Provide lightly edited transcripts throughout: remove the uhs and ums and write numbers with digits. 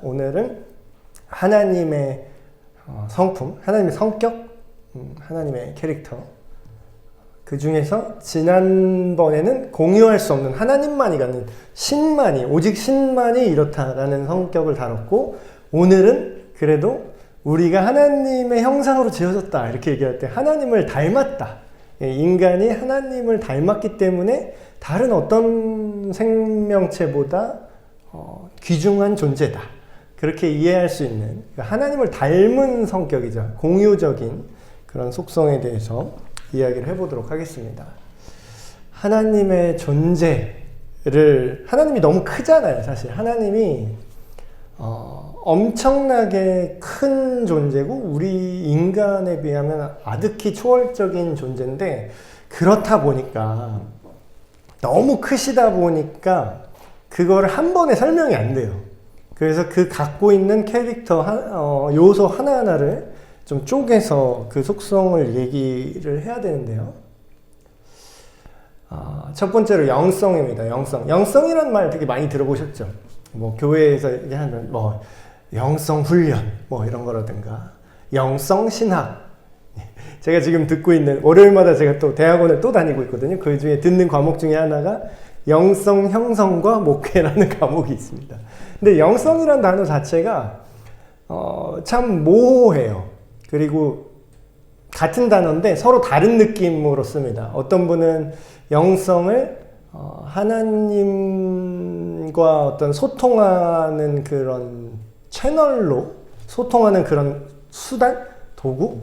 오늘은 하나님의 성품, 하나님의 성격, 하나님의 캐릭터, 그 중에서 지난번에는 공유할 수 없는 하나님만이 갖는 신만이, 오직 신만이 이렇다라는 성격을 다뤘고, 오늘은 그래도 우리가 하나님의 형상으로 지어졌다 이렇게 얘기할 때 하나님을 닮았다, 인간이 하나님을 닮았기 때문에 다른 어떤 생명체보다 귀중한 존재다, 그렇게 이해할 수 있는, 하나님을 닮은 성격이자 공유적인 그런 속성에 대해서 이야기를 해보도록 하겠습니다. 하나님의 존재를, 하나님이 너무 크잖아요. 사실 하나님이 엄청나게 큰 존재고 우리 인간에 비하면 아득히 초월적인 존재인데, 그렇다 보니까 너무 크시다 보니까 그걸 한 번에 설명이 안 돼요. 그래서 그 갖고 있는 캐릭터 요소 하나하나를 좀 쪼개서 그 속성을 얘기를 해야 되는데요. 첫 번째로 영성입니다. 영성이라는 말 되게 많이 들어보셨죠? 뭐 교회에서 얘기하는 뭐 영성 훈련 뭐 이런 거라든가 영성 신학. 제가 지금 듣고 있는, 월요일마다 제가 또 대학원을 또 다니고 있거든요. 그 중에 듣는 과목 중에 하나가 영성 형성과 목회라는 과목이 있습니다. 근데 영성이라는 단어 자체가 참 모호해요. 그리고 같은 단어인데 서로 다른 느낌으로 씁니다. 어떤 분은 영성을 하나님과 어떤 소통하는 그런 채널로, 소통하는 그런 수단, 도구.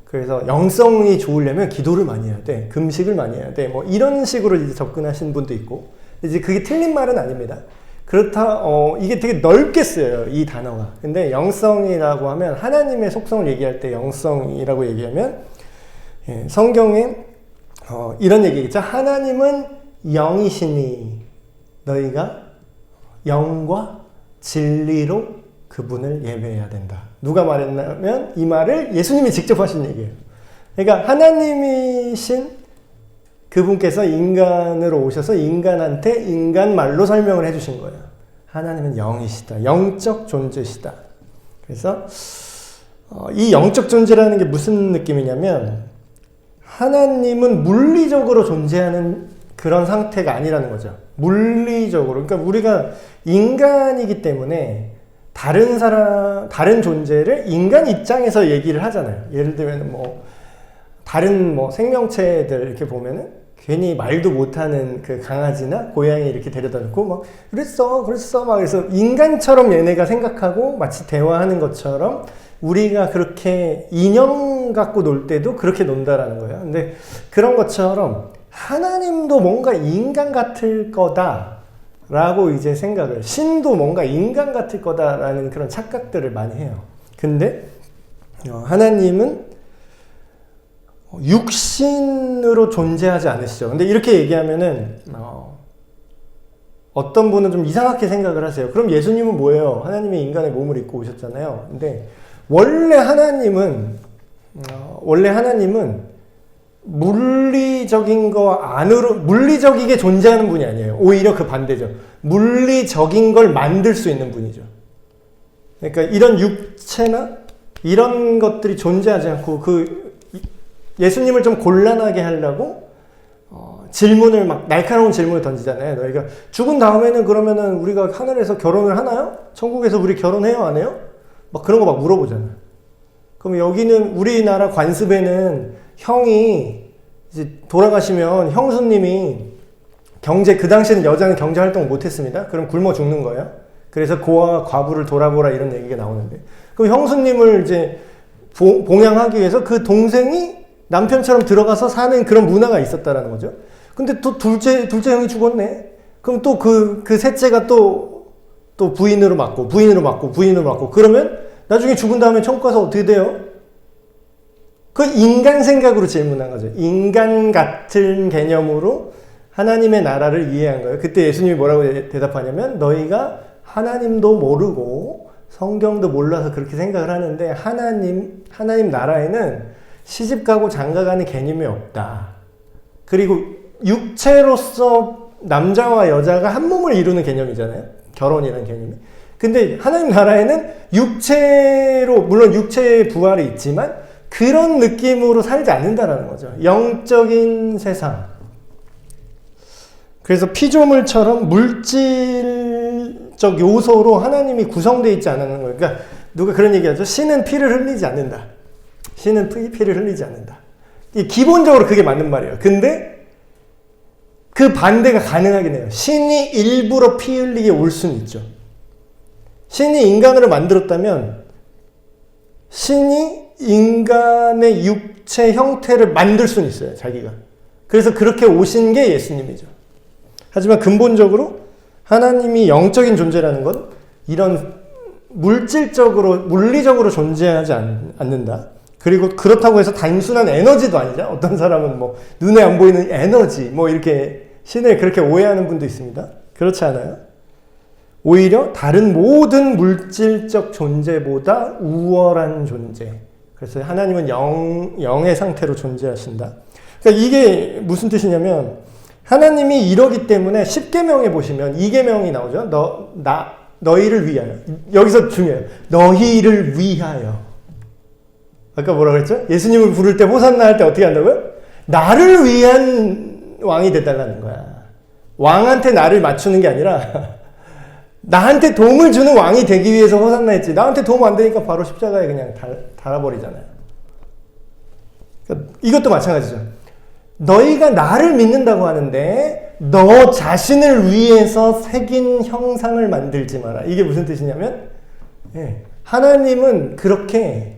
그래서 영성이 좋으려면 기도를 많이 해야 돼, 금식을 많이 해야 돼, 뭐 이런 식으로 이제 접근하시는 분도 있고, 이제 그게 틀린 말은 아닙니다. 그렇다, 이게 되게 넓게 쓰여요, 이 단어가. 근데 영성이라고 하면, 하나님의 속성을 얘기할 때 영성이라고 얘기하면, 성경에 이런 얘기겠죠. 하나님은 영이시니 너희가 영과 진리로 그분을 예배해야 된다. 누가 말했냐면 이 말을 예수님이 직접 하신 얘기예요. 그러니까 하나님이신 그분께서 인간으로 오셔서 인간한테 인간 말로 설명을 해주신 거예요. 하나님은 영이시다. 영적 존재시다. 그래서 이 영적 존재라는 게 무슨 느낌이냐면, 하나님은 물리적으로 존재하는 그런 상태가 아니라는 거죠. 물리적으로. 그러니까 우리가 인간이기 때문에 다른 존재를 인간 입장에서 얘기를 하잖아요. 예를 들면 다른 생명체들 이렇게 보면은 괜히 말도 못하는 그 강아지나 고양이 이렇게 데려다 놓고 그랬어 막 그래서 인간처럼 얘네가 생각하고 마치 대화하는 것처럼 우리가 그렇게 인형 갖고 놀 때도 그렇게 논다라는 거예요. 근데 그런 것처럼 하나님도 뭔가 인간 같을 거다 라고 이제 생각을, 신도 뭔가 인간 같을 거다라는 그런 착각들을 많이 해요. 근데 하나님은 육신으로 존재하지 않으시죠. 근데 이렇게 얘기하면은 어떤 분은 좀 이상하게 생각을 하세요. 그럼 예수님은 뭐예요? 하나님이 인간의 몸을 입고 오셨잖아요. 근데 원래 하나님은 물리적인 거 안으로, 물리적이게 존재하는 분이 아니에요. 오히려 그 반대죠. 물리적인 걸 만들 수 있는 분이죠. 그러니까 이런 육체나 이런 것들이 존재하지 않고, 예수님을 좀 곤란하게 하려고 질문을 날카로운 질문을 던지잖아요. 너희가 죽은 다음에는 그러면은 우리가 하늘에서 결혼을 하나요? 천국에서 우리 결혼해요? 안 해요? 그런 거 물어보잖아요. 그럼 여기는 우리나라 관습에는 형이 이제 돌아가시면 형수님이 그 당시에는 여자는 경제 활동을 못했습니다. 그럼 굶어 죽는 거예요. 그래서 고아와 과부를 돌아보라 이런 얘기가 나오는데, 그럼 형수님을 이제 봉양하기 위해서 그 동생이 남편처럼 들어가서 사는 그런 문화가 있었다라는 거죠. 근데 또 둘째 형이 죽었네. 그럼 또 그 셋째가 또 부인으로 맞고 그러면 나중에 죽은 다음에 천국 가서 어떻게 돼요? 그 인간 생각으로 질문한 거죠. 인간 같은 개념으로 하나님의 나라를 이해한 거예요. 그때 예수님이 뭐라고 대답하냐면, 너희가 하나님도 모르고 성경도 몰라서 그렇게 생각을 하는데, 하나님 나라에는 시집가고 장가가는 개념이 없다. 그리고 육체로서 남자와 여자가 한 몸을 이루는 개념이잖아요. 결혼이라는 개념이. 근데 하나님 나라에는 육체로, 물론 육체의 부활이 있지만 그런 느낌으로 살지 않는다라는 거죠. 영적인 세상. 그래서 피조물처럼 물질적 요소로 하나님이 구성되어 있지 않는 거예요. 그러니까 누가 그런 얘기하죠. 신은 피를 흘리지 않는다. 신은 피를 흘리지 않는다. 기본적으로 그게 맞는 말이에요. 근데 그 반대가 가능하긴 해요. 신이 일부러 피 흘리게 올 수는 있죠. 신이 인간으로 만들었다면 신이 인간의 육체 형태를 만들 수는 있어요. 자기가. 그래서 그렇게 오신 게 예수님이죠. 하지만 근본적으로 하나님이 영적인 존재라는 건 이런 물질적으로, 물리적으로 존재하지 않는다. 그리고 그렇다고 해서 단순한 에너지도 아니죠. 어떤 사람은 뭐 눈에 안 보이는 에너지 뭐 이렇게 신을 그렇게 오해하는 분도 있습니다. 그렇지 않아요. 오히려 다른 모든 물질적 존재보다 우월한 존재. 그래서 하나님은 영의 상태로 존재하신다. 그러니까 이게 무슨 뜻이냐면 하나님이 이러기 때문에 10계명에 보시면 2계명이 나오죠. 너희를 위하여. 여기서 중요해요. 너희를 위하여. 아까 뭐라 그랬죠? 예수님을 부를 때 호산나 할 때 어떻게 한다고요? 나를 위한 왕이 돼달라는 거야. 왕한테 나를 맞추는 게 아니라 나한테 도움을 주는 왕이 되기 위해서 호산나 했지. 나한테 도움 안 되니까 바로 십자가에 그냥 달아버리잖아요. 그러니까 이것도 마찬가지죠. 너희가 나를 믿는다고 하는데 너 자신을 위해서 새긴 형상을 만들지 마라. 이게 무슨 뜻이냐면 하나님은 그렇게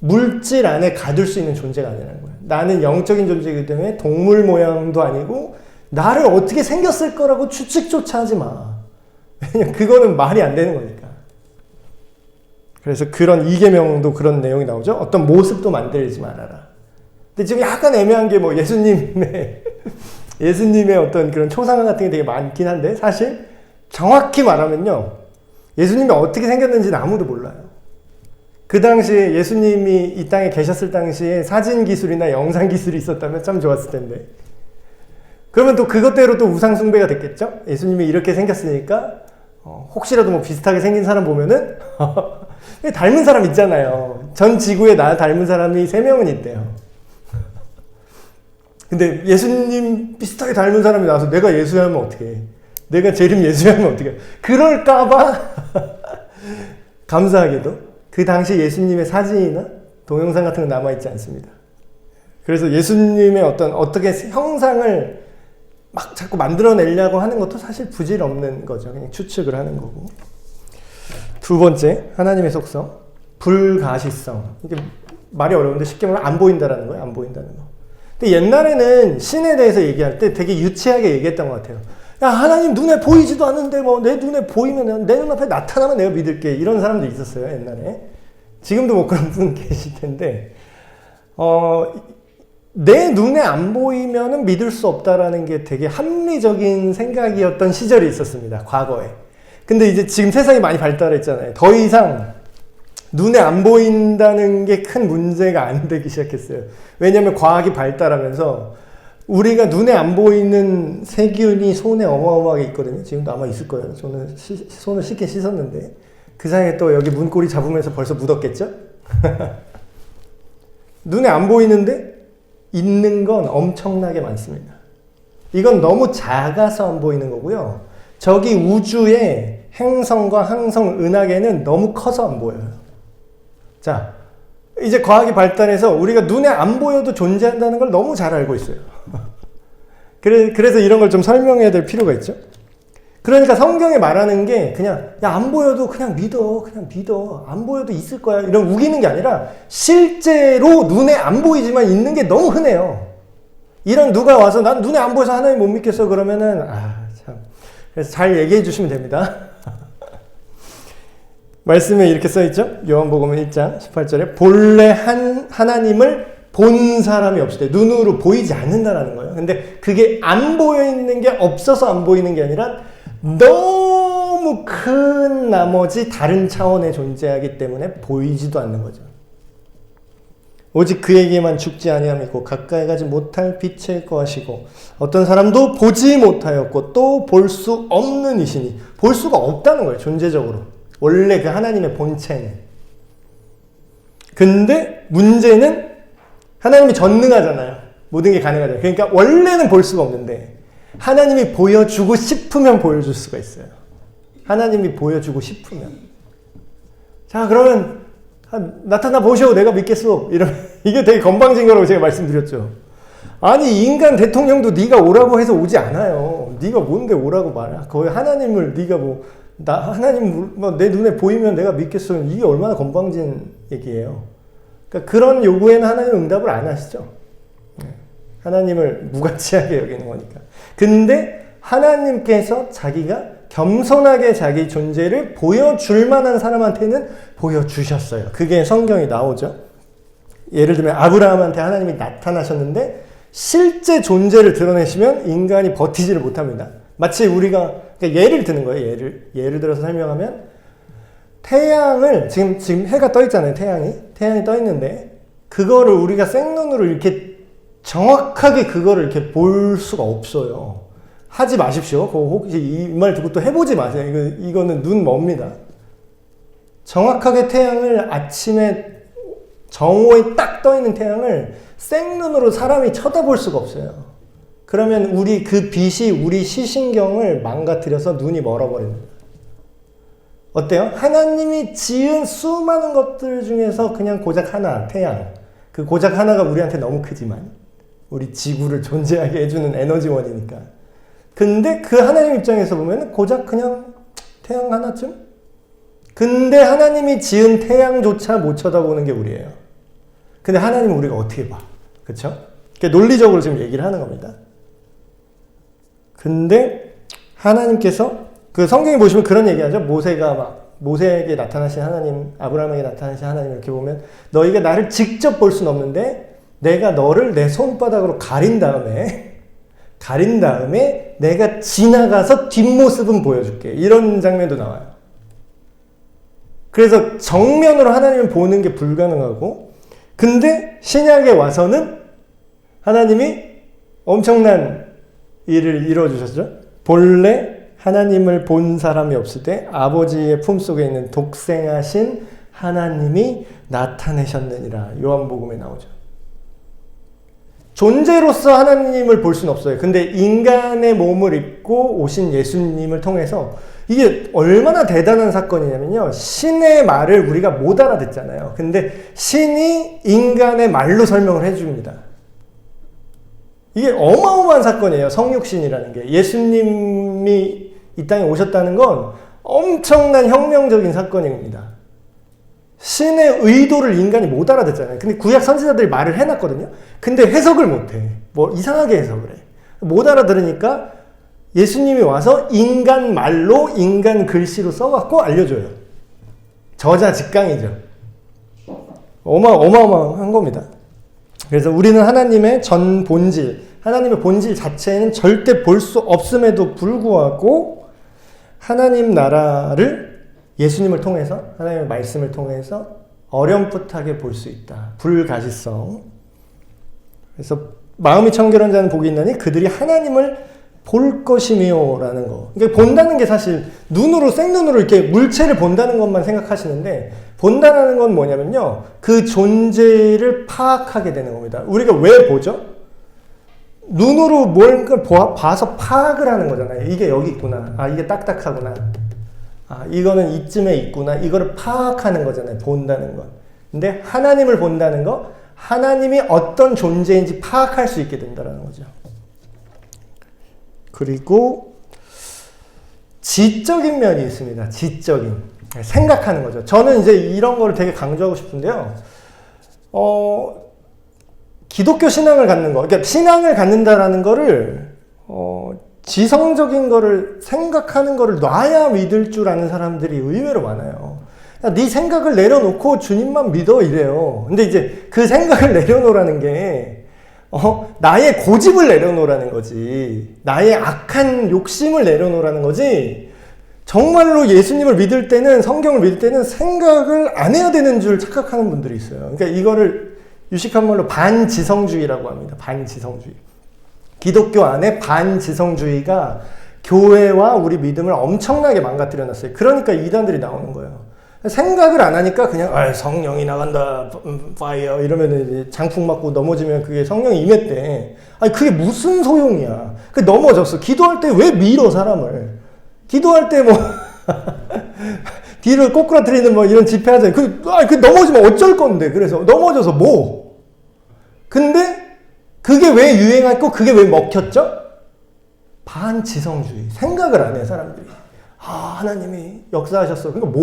물질 안에 가둘 수 있는 존재가 아니라는 거예요. 나는 영적인 존재이기 때문에 동물 모양도 아니고 나를 어떻게 생겼을 거라고 추측조차 하지 마. 왜냐면 그거는 말이 안 되는 거니까. 그래서 그런 2계명도 그런 내용이 나오죠. 어떤 모습도 만들지 말아라. 근데 지금 약간 애매한 게 뭐 예수님의 어떤 그런 초상화 같은 게 되게 많긴 한데 사실 정확히 말하면요. 예수님이 어떻게 생겼는지는 아무도 몰라요. 그 당시에 예수님이 이 땅에 계셨을 당시에 사진 기술이나 영상 기술이 있었다면 참 좋았을 텐데. 그러면 또 그것대로 또 우상 숭배가 됐겠죠? 예수님이 이렇게 생겼으니까 혹시라도 뭐 비슷하게 생긴 사람 보면은 닮은 사람 있잖아요. 전 지구에 나 닮은 사람이 3명은 있대요. 근데 예수님 비슷하게 닮은 사람이 나와서 내가 예수하면 어떡해. 내가 재림 예수하면 어떡해. 그럴까봐 감사하게도 그 당시 예수님의 사진이나 동영상 같은 건 남아있지 않습니다. 그래서 예수님의 어떻게 형상을 막 자꾸 만들어내려고 하는 것도 사실 부질없는 거죠. 그냥 추측을 하는 거고. 두 번째, 하나님의 속성. 불가시성. 이게 말이 어려운데 쉽게 말하면 안 보인다라는 거예요. 안 보인다는 거. 근데 옛날에는 신에 대해서 얘기할 때 되게 유치하게 얘기했던 것 같아요. 야, 하나님 눈에 보이지도 않는데 뭐 내 눈에 보이면 내 눈앞에 나타나면 내가 믿을게. 이런 사람도 있었어요. 옛날에. 지금도 뭐 그런 분 계실 텐데 내 눈에 안 보이면은 믿을 수 없다라는 게 되게 합리적인 생각이었던 시절이 있었습니다. 과거에. 근데 이제 지금 세상이 많이 발달했잖아요. 더 이상 눈에 안 보인다는 게 큰 문제가 안 되기 시작했어요. 왜냐하면 과학이 발달하면서 우리가 눈에 안 보이는 세균이 손에 어마어마하게 있거든요. 지금도 아마 있을 거예요. 저는 손을 씻긴 씻었는데 그 사이에 또 여기 문고리 잡으면서 벌써 묻었겠죠? 눈에 안 보이는데 있는 건 엄청나게 많습니다. 이건 너무 작아서 안 보이는 거고요. 저기 우주의 행성과 항성, 은하계는 너무 커서 안 보여요. 자, 이제 과학이 발달해서 우리가 눈에 안 보여도 존재한다는 걸 너무 잘 알고 있어요. 그래서 이런 걸 좀 설명해야 될 필요가 있죠. 그러니까 성경에 말하는 게 그냥 야, 안 보여도 그냥 믿어. 안 보여도 있을 거야. 이런 우기는 게 아니라 실제로 눈에 안 보이지만 있는 게 너무 흔해요. 이런 누가 와서 난 눈에 안 보여서 하나님 못 믿겠어 그러면은 참. 그래서 잘 얘기해 주시면 됩니다. 말씀에 이렇게 써있죠. 요한복음 1장 18절에 본래 하나님을 본 사람이 없을 때 눈으로 보이지 않는다라는 거예요. 근데 그게 안 보여 있는 게 없어서 안 보이는 게 아니라 너무 큰 나머지 다른 차원에 존재하기 때문에 보이지도 않는 거죠. 오직 그에게만 죽지 아니함이고 가까이 가지 못할 빛의 것이고 어떤 사람도 보지 못하였고 또 볼 수 없는 이시니 볼 수가 없다는 거예요. 존재적으로. 원래 그 하나님의 본체는. 근데 문제는 하나님이 전능하잖아요. 모든 게 가능하잖아요. 그러니까 원래는 볼 수가 없는데 하나님이 보여주고 싶으면 보여줄 수가 있어요. 하나님이 보여주고 싶으면. 자, 그러면 나타나 보시오. 내가 믿겠소. 이러면 이게 되게 건방진 거라고 제가 말씀드렸죠. 아니, 인간 대통령도 네가 오라고 해서 오지 않아요. 네가 뭔데 오라고 말해. 거의 하나님을 네가 하나님 내 눈에 보이면 내가 믿겠어. 이게 얼마나 건방진 얘기예요. 그러니까 그런 요구에는 하나님 응답을 안 하시죠. 하나님을 무가치하게 여기는 거니까. 근데 하나님께서 자기가 겸손하게 자기 존재를 보여줄 만한 사람한테는 보여주셨어요. 그게 성경이 나오죠. 예를 들면 아브라함한테 하나님이 나타나셨는데 실제 존재를 드러내시면 인간이 버티지를 못합니다. 마치 우리가 그러니까 예를 드는 거예요. 예를 들어서 설명하면 태양을 지금 해가 떠 있잖아요. 태양이 떠 있는데 그거를 우리가 생눈으로 이렇게 정확하게 그거를 이렇게 볼 수가 없어요. 하지 마십시오. 혹시 이 말 듣고 또 해보지 마세요. 이거는 눈 멉니다. 정확하게 태양을 아침에 정오에 딱 떠 있는 태양을 생눈으로 사람이 쳐다볼 수가 없어요. 그러면 그 빛이 우리 시신경을 망가뜨려서 눈이 멀어버립니다. 어때요? 하나님이 지은 수많은 것들 중에서 그냥 고작 하나, 태양. 그 고작 하나가 우리한테 너무 크지만 우리 지구를 존재하게 해주는 에너지원이니까. 근데 그 하나님 입장에서 보면 고작 그냥 태양 하나쯤? 근데 하나님이 지은 태양조차 못 쳐다보는 게 우리예요. 근데 하나님은 우리가 어떻게 봐? 그쵸? 논리적으로 지금 얘기를 하는 겁니다. 근데 하나님께서 그 성경에 보시면 그런 얘기하죠. 모세에게 나타나신 하나님, 아브라함에게 나타나신 하나님 이렇게 보면 너희가 나를 직접 볼 수는 없는데 내가 너를 내 손바닥으로 가린 다음에 내가 지나가서 뒷모습은 보여줄게. 이런 장면도 나와요. 그래서 정면으로 하나님을 보는 게 불가능하고 근데 신약에 와서는 하나님이 엄청난 일을 이루어주셨죠. 본래 하나님을 본 사람이 없을 때 아버지의 품속에 있는 독생하신 하나님이 나타내셨느니라. 요한복음에 나오죠. 존재로서 하나님을 볼 수는 없어요. 근데 인간의 몸을 입고 오신 예수님을 통해서 이게 얼마나 대단한 사건이냐면요. 신의 말을 우리가 못 알아듣잖아요. 근데 신이 인간의 말로 설명을 해줍니다. 이게 어마어마한 사건이에요. 성육신이라는 게. 예수님이 이 땅에 오셨다는 건 엄청난 혁명적인 사건입니다. 신의 의도를 인간이 못 알아듣잖아요. 근데 구약 선지자들이 말을 해놨거든요. 근데 해석을 못해. 이상하게 해석을 해. 못 알아들으니까 예수님이 와서 인간 말로 인간 글씨로 써갖고 알려줘요. 저자직강이죠. 어마어마한 겁니다. 그래서 우리는 하나님의 전 본질, 하나님의 본질 자체는 절대 볼 수 없음에도 불구하고 하나님 나라를 예수님을 통해서, 하나님의 말씀을 통해서 어렴풋하게 볼 수 있다. 불가시성. 그래서 마음이 청결한 자는 복이 있나니 그들이 하나님을 볼 것이며 라는 거. 그러니까 본다는 게 사실 눈으로, 생눈으로 이렇게 물체를 본다는 것만 생각하시는데 본다는 건 뭐냐면요. 그 존재를 파악하게 되는 겁니다. 우리가 왜 보죠? 눈으로 뭘 봐서 파악을 하는 거잖아요. 이게 여기 있구나. 아, 이게 딱딱하구나. 아, 이거는 이쯤에 있구나. 이거를 파악하는 거잖아요. 본다는 건. 근데 하나님을 본다는 거, 하나님이 어떤 존재인지 파악할 수 있게 된다는 거죠. 그리고 지적인 면이 있습니다. 지적인. 생각하는 거죠. 저는 이제 이런 거를 되게 강조하고 싶은데요. 기독교 신앙을 갖는 거. 그러니까 신앙을 갖는다라는 거를, 지성적인 거를 생각하는 거를 놔야 믿을 줄 아는 사람들이 의외로 많아요. 야, 네 생각을 내려놓고 주님만 믿어 이래요. 근데 이제 그 생각을 내려놓으라는 게 나의 고집을 내려놓으라는 거지. 나의 악한 욕심을 내려놓으라는 거지. 정말로 예수님을 믿을 때는, 성경을 믿을 때는 생각을 안 해야 되는 줄 착각하는 분들이 있어요. 그러니까 이거를 유식한 말로 반지성주의라고 합니다. 반지성주의. 기독교 안에 반지성주의가 교회와 우리 믿음을 엄청나게 망가뜨려 놨어요. 그러니까 이단들이 나오는 거예요. 생각을 안 하니까 그냥 성령이 나간다, 파이어 이러면 이제 장풍 맞고 넘어지면 그게 성령이 임했대. 아니 그게 무슨 소용이야. 그 넘어졌어. 기도할 때 왜 밀어 사람을. 기도할 때 뭐 뒤를 꼬꾸라뜨리는 뭐 이런 집회하잖아요. 그 넘어지면 어쩔 건데. 그래서 넘어져서 뭐. 근데 그게 왜 유행했고 그게 왜 먹혔죠? 반지성주의. 생각을 안 해 사람들이. 하나님이 역사하셨어. 그러니까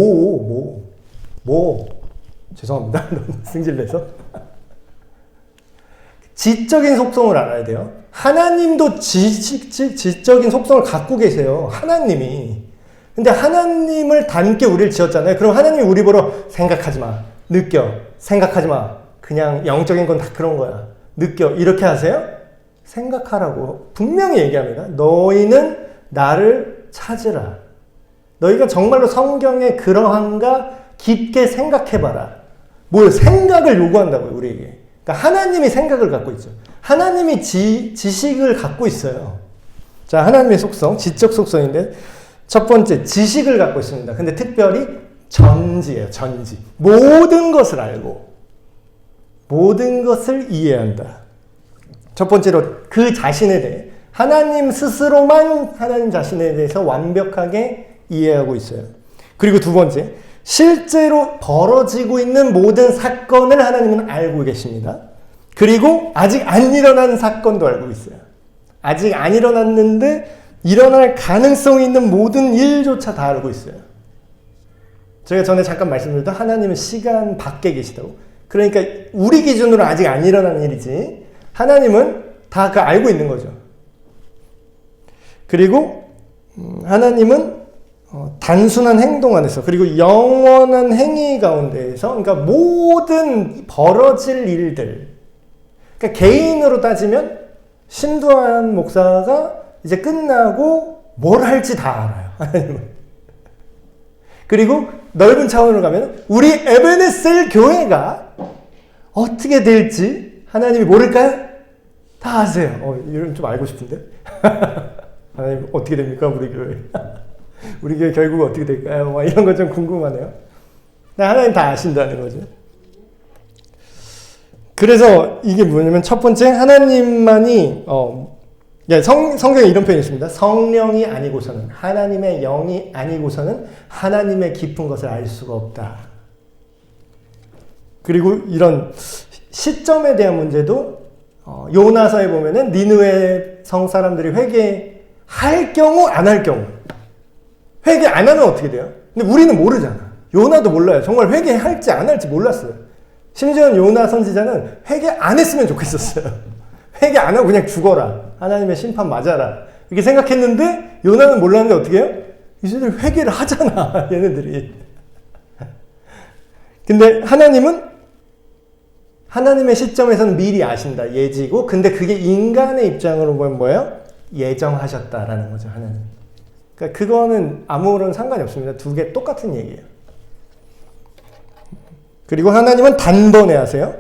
죄송합니다. 너무 승질내서. 지적인 속성을 알아야 돼요. 하나님도 지적인 속성을 갖고 계세요. 하나님이. 근데 하나님을 닮게 우리를 지었잖아요. 그럼 하나님이 우리 보러 생각하지 마. 느껴. 생각하지 마. 그냥 영적인 건 다 그런 거야. 느껴. 이렇게 하세요? 생각하라고 분명히 얘기합니다. 너희는 나를 찾으라. 너희가 정말로 성경에 그러한가 깊게 생각해봐라. 뭘 생각을 요구한다고요, 우리에게. 그러니까 하나님이 생각을 갖고 있죠. 하나님이 지식을 갖고 있어요. 자, 하나님의 속성, 지적 속성인데 첫 번째, 지식을 갖고 있습니다. 근데 특별히 전지예요, 전지. 모든 것을 알고 모든 것을 이해한다. 첫 번째로 그 자신에 대해 하나님 스스로만 하나님 자신에 대해서 완벽하게 이해하고 있어요. 그리고 두 번째, 실제로 벌어지고 있는 모든 사건을 하나님은 알고 계십니다. 그리고 아직 안 일어난 사건도 알고 있어요. 아직 안 일어났는데 일어날 가능성이 있는 모든 일조차 다 알고 있어요. 제가 전에 잠깐 말씀드렸던 하나님은 시간 밖에 계시다고. 그러니까 우리 기준으로 아직 안 일어난 일이지 하나님은 다 그 알고 있는 거죠. 그리고 하나님은 단순한 행동 안에서 그리고 영원한 행위 가운데에서 그러니까 모든 벌어질 일들 그러니까 개인으로 따지면 신두환 목사가 이제 끝나고 뭘 할지 다 알아요. 하나님은. 그리고 넓은 차원으로 가면 우리 에베네셀 교회가 어떻게 될지 하나님이 모를까요? 다 아세요. 이름 좀 알고 싶은데. 하나님 어떻게 됩니까? 우리 교회. 우리 교회 결국 어떻게 될까요? 막 이런 거 좀 궁금하네요. 하나님 다 아신다는 거죠. 그래서 이게 뭐냐면 첫 번째 하나님만이 성경에 이런 표현이 있습니다. 성령이 아니고서는 하나님의 영이 아니고서는 하나님의 깊은 것을 알 수가 없다. 그리고 이런 시점에 대한 문제도 요나서에 보면은 니느웨 성 사람들이 회개할 경우 안 할 경우 회개 안 하면 어떻게 돼요? 근데 우리는 모르잖아. 요나도 몰라요. 정말 회개할지 안 할지 몰랐어요. 심지어 요나 선지자는 회개 안 했으면 좋겠었어요. 회개 안 하고 그냥 죽어라. 하나님의 심판 맞아라. 이렇게 생각했는데 요나는 몰랐는데 어떻게 해요? 이제들 회개를 하잖아. 얘네들이. 근데 하나님의 시점에서는 미리 아신다. 예지고 근데 그게 인간의 입장으로 보면 뭐예요? 예정하셨다라는 거죠. 하나님. 그러니까 그거는 아무런 상관이 없습니다. 두 개 똑같은 얘기예요. 그리고 하나님은 단번에 하세요.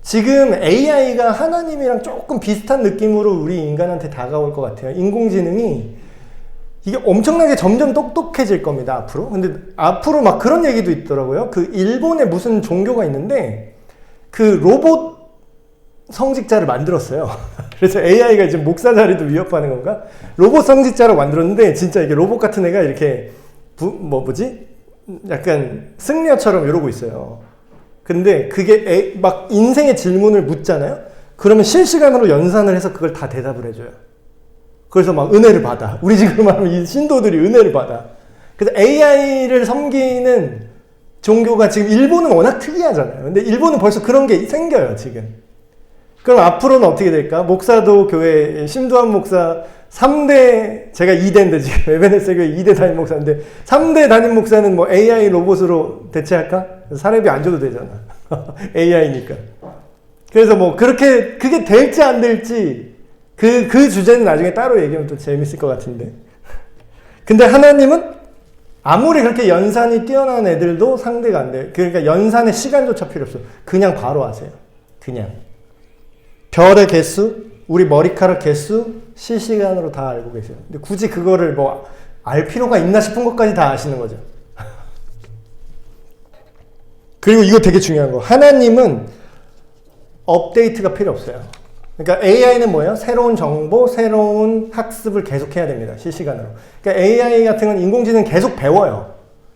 지금 AI가 하나님이랑 조금 비슷한 느낌으로 우리 인간한테 다가올 것 같아요. 인공지능이 이게 엄청나게 점점 똑똑해질 겁니다. 앞으로. 근데 앞으로 막 그런 얘기도 있더라고요. 그 일본에 무슨 종교가 있는데 그 로봇 성직자를 만들었어요. 그래서 AI가 이제 목사 자리도 위협하는 건가? 로봇 성직자로 만들었는데 진짜 이게 로봇 같은 애가 이렇게 약간 승려처럼 이러고 있어요. 근데 그게 막 인생의 질문을 묻잖아요. 그러면 실시간으로 연산을 해서 그걸 다 대답을 해줘요. 그래서 막 은혜를 받아. 우리 지금 하면 이 신도들이 은혜를 받아. 그래서 AI를 섬기는 종교가 지금 일본은 워낙 특이하잖아요. 근데 일본은 벌써 그런 게 생겨요, 지금. 그럼 앞으로는 어떻게 될까? 목사도 교회, 신두환 목사 3대, 제가 2대인데 지금 에베네셀 교회 2대 담임 목사인데 3대 담임 목사는 뭐 AI 로봇으로 대체할까? 사례비 안 줘도 되잖아. AI니까. 그래서 뭐 그렇게 그게 될지 안 될지 그 주제는 나중에 따로 얘기하면 또 재밌을 것 같은데. 근데 하나님은 아무리 그렇게 연산이 뛰어난 애들도 상대가 안 돼요. 그러니까 연산의 시간조차 필요 없어. 그냥 바로 하세요. 그냥. 별의 개수, 우리 머리카락 개수, 실시간으로 다 알고 계세요. 근데 굳이 그거를 뭐 알 필요가 있나 싶은 것까지 다 아시는 거죠. 그리고 이거 되게 중요한 거. 하나님은 업데이트가 필요 없어요. 그러니까 AI는 뭐예요? 새로운 정보, 새로운 학습을 계속해야 됩니다. 실시간으로. 그러니까 AI 같은 건 인공지능 계속 배워요.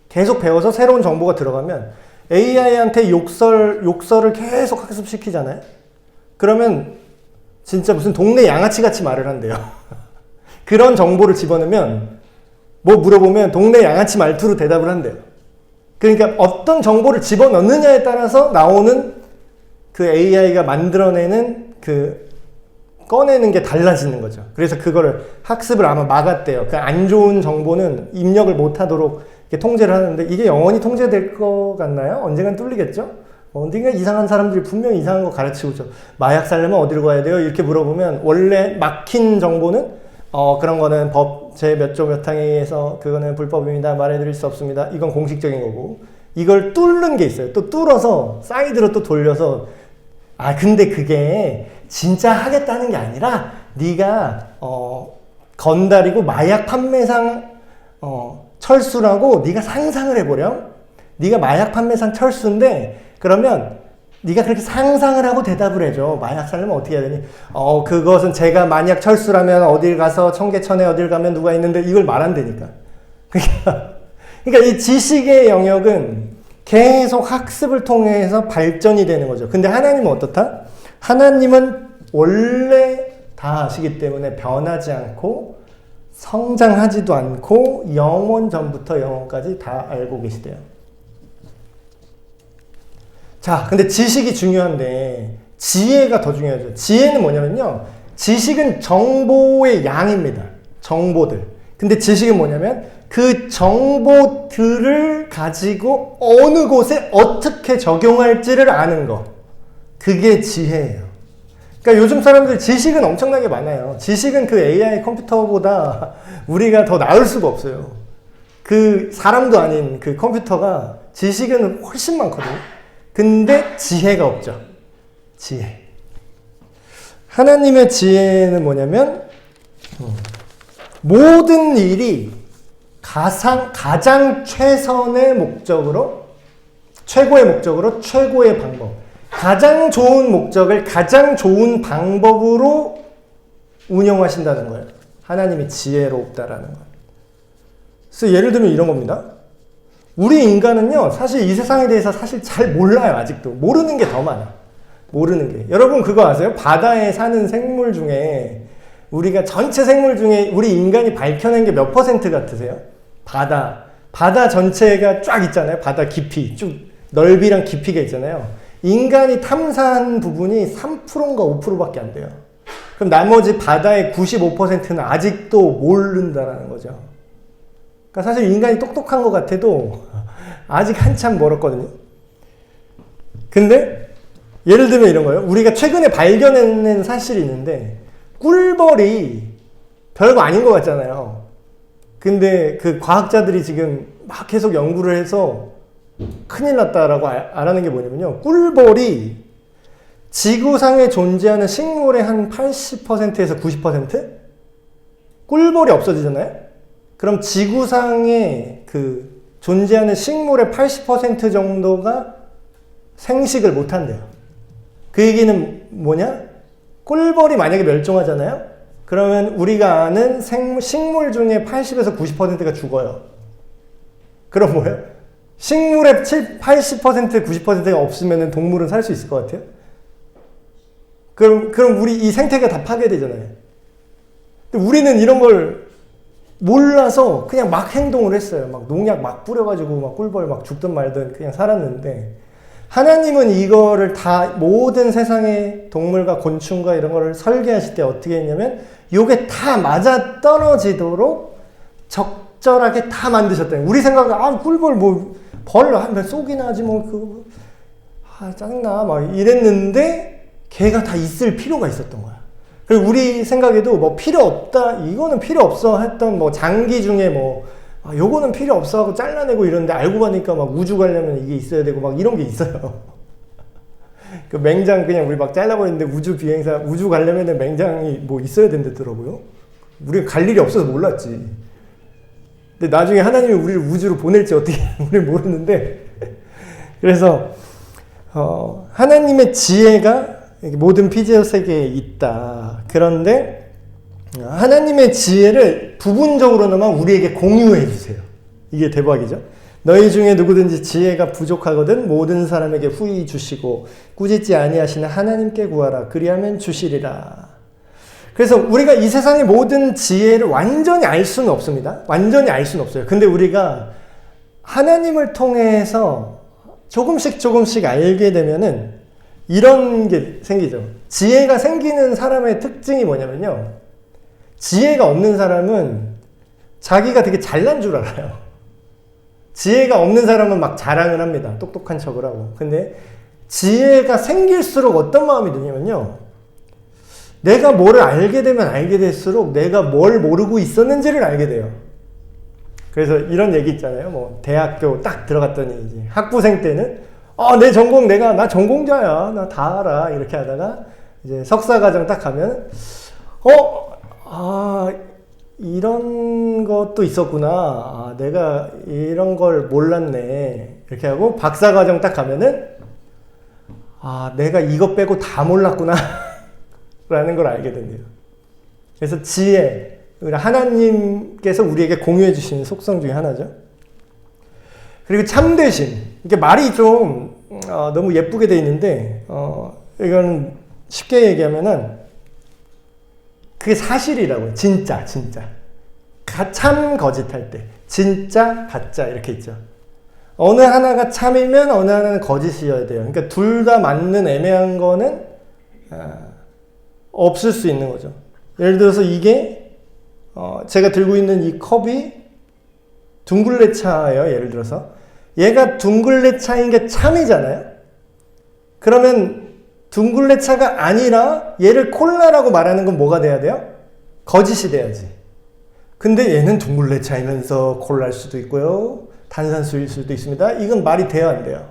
계속 배워서 새로운 정보가 들어가면 AI한테 욕설을 계속 학습시키잖아요. 그러면 진짜 무슨 동네 양아치 같이 말을 한대요. 그런 정보를 집어넣으면 뭐 물어보면 동네 양아치 말투로 대답을 한대요. 그러니까 어떤 정보를 집어넣느냐에 따라서 나오는 그 AI가 만들어내는 그 꺼내는 게 달라지는 거죠. 그래서 그거를 학습을 아마 막았대요. 그 안 좋은 정보는 입력을 못 하도록 이렇게 통제를 하는데 이게 영원히 통제될 것 같나요? 언젠간 뚫리겠죠? 언젠가 이상한 사람들이 분명히 이상한 거 가르치고 있죠. 마약 살려면 어디로 가야 돼요? 이렇게 물어보면 원래 막힌 정보는 그런 거는 법 제 몇 조 몇 항에 의해서 그거는 불법입니다. 말해드릴 수 없습니다. 이건 공식적인 거고 이걸 뚫는 게 있어요. 또 뚫어서 사이드로 또 돌려서 근데 그게 진짜 하겠다는 게 아니라 네가 건달이고 마약 판매상 철수라고 네가 상상을 해보렴. 네가 마약 판매상 철수인데 그러면 네가 그렇게 상상을 하고 대답을 해줘. 마약 살려면 어떻게 해야 되니? 그것은 제가 만약 철수라면 어딜 가서 청계천에 어딜 가면 누가 있는데 이걸 말한다니까. 그러니까 이 지식의 영역은 계속 학습을 통해서 발전이 되는 거죠. 근데 하나님은 어떻다? 하나님은 원래 다 아시기 때문에 변하지 않고 성장하지도 않고 영원 전부터 영원까지 다 알고 계시대요. 자, 근데 지식이 중요한데 지혜가 더 중요하죠. 지혜는 뭐냐면요. 지식은 정보의 양입니다. 정보들. 근데 지식은 뭐냐면 그 정보들을 가지고 어느 곳에 어떻게 적용할지를 아는 거. 그게 지혜예요. 그러니까 요즘 사람들 지식은 엄청나게 많아요. 지식은 그 AI 컴퓨터보다 우리가 더 나을 수가 없어요. 그 사람도 아닌 그 컴퓨터가 지식은 훨씬 많거든요. 근데 지혜가 없죠. 지혜. 하나님의 지혜는 뭐냐면 모든 일이 가장 최선의 목적으로 최고의 목적으로 최고의 방법 가장 좋은 목적을 가장 좋은 방법으로 운영하신다는 거예요. 하나님이 지혜롭다라는 것. 그래서 예를 들면 이런 겁니다. 우리 인간은요, 사실 이 세상에 대해서 사실 잘 몰라요, 아직도. 모르는 게 더 많아. 모르는 게. 여러분 그거 아세요? 바다에 사는 생물 중에, 우리가 전체 생물 중에 우리 인간이 밝혀낸 게 몇 퍼센트 같으세요? 바다 전체가 쫙 있잖아요. 바다 깊이, 쭉 넓이랑 깊이가 있잖아요. 인간이 탐사한 부분이 3%인가 5%밖에 안 돼요. 그럼 나머지 바다의 95%는 아직도 모른다라는 거죠. 그러니까 사실 인간이 똑똑한 것 같아도 아직 한참 멀었거든요. 근데 예를 들면 이런 거예요. 우리가 최근에 발견해낸 사실이 있는데 꿀벌이 별거 아닌 것 같잖아요. 근데 그 과학자들이 지금 막 계속 연구를 해서 큰일 났다라고 알아낸 게 뭐냐면요. 꿀벌이 지구상에 존재하는 식물의 한 80%에서 90%? 꿀벌이 없어지잖아요? 그럼 지구상에 그 존재하는 식물의 80% 정도가 생식을 못 한대요. 그 얘기는 뭐냐? 꿀벌이 만약에 멸종하잖아요? 그러면 우리가 아는 식물 중에 80에서 90%가 죽어요. 그럼 뭐예요? 식물의 80%, 90%가 없으면 동물은 살 수 있을 것 같아요? 그럼 우리 이 생태계가 다 파괴되잖아요. 근데 우리는 이런 걸 몰라서 그냥 막 행동을 했어요. 막 농약 막 뿌려가지고 막 꿀벌 막 죽든 말든 그냥 살았는데, 하나님은 이거를 다 모든 세상의 동물과 곤충과 이런 거를 설계하실 때 어떻게 했냐면 요게 다 맞아 떨어지도록 적절하게 다 만드셨대요. 우리 생각은 꿀벌 뭐 벌 한 몇 속이나 하지 뭐 짜증나 막 이랬는데 걔가 다 있을 필요가 있었던 거야. 그리고 우리 생각에도 뭐 필요 없다, 이거는 필요 없어 했던 뭐 장기 중에 뭐 요거는 필요 없어 하고 잘라내고 이러는데 알고 보니까 막 우주 가려면 이게 있어야 되고 막 이런 게 있어요. 그 맹장 그냥 우리 막 잘라버리는데 우주 가려면 맹장이 뭐 있어야 된다더라고요. 우리가 갈 일이 없어서 몰랐지. 근데 나중에 하나님이 우리를 우주로 보낼지 어떻게 우리는 모르는데 그래서 하나님의 지혜가 모든 피지어 세계에 있다. 그런데 하나님의 지혜를 부분적으로나마 우리에게 공유해 주세요. 이게 대박이죠. 너희 중에 누구든지 지혜가 부족하거든 모든 사람에게 후히 주시고 꾸짖지 아니하시는 하나님께 구하라. 그리하면 주시리라. 그래서 우리가 이 세상의 모든 지혜를 완전히 알 수는 없습니다. 완전히 알 수는 없어요. 근데 우리가 하나님을 통해서 조금씩 알게 되면은 이런 게 생기죠. 지혜가 생기는 사람의 특징이 뭐냐면요. 지혜가 없는 사람은 자기가 되게 잘난 줄 알아요. 지혜가 없는 사람은 막 자랑을 합니다. 똑똑한 척을 하고. 근데 지혜가 생길수록 어떤 마음이 드냐면요. 내가 뭐를 알게 되면 알게 될수록 내가 뭘 모르고 있었는지를 알게 돼요. 그래서 이런 얘기 있잖아요. 뭐 대학교 딱 들어갔더니 이제 학부생 때는 내 전공 나 전공자야. 나 다 알아. 이렇게 하다가 이제 석사과정 딱 가면 이런 것도 있었구나. 내가 이런 걸 몰랐네. 이렇게 하고 박사과정 딱 가면은 내가 이것 빼고 다 몰랐구나. 라는 걸 알게 된대요. 그래서 지혜, 하나님께서 우리에게 공유해 주시는 속성 중에 하나죠. 그리고 참되심. 이게 말이 좀 너무 예쁘게 돼 있는데 이건 쉽게 얘기하면은 그게 사실이라고요. 진짜. 참 거짓할 때. 진짜, 가짜 이렇게 있죠. 어느 하나가 참이면 어느 하나는 거짓이어야 돼요. 그러니까 둘 다 맞는 애매한 거는 없을 수 있는 거죠. 예를 들어서 이게 제가 들고 있는 이 컵이 둥글레차예요. 예를 들어서 얘가 둥글레차인 게 참이잖아요. 그러면 둥글레차가 아니라 얘를 콜라라고 말하는 건 뭐가 돼야 돼요? 거짓이 돼야지. 근데 얘는 둥글레차이면서 콜라일 수도 있고요. 탄산수일 수도 있습니다. 이건 말이 돼야 안 돼요.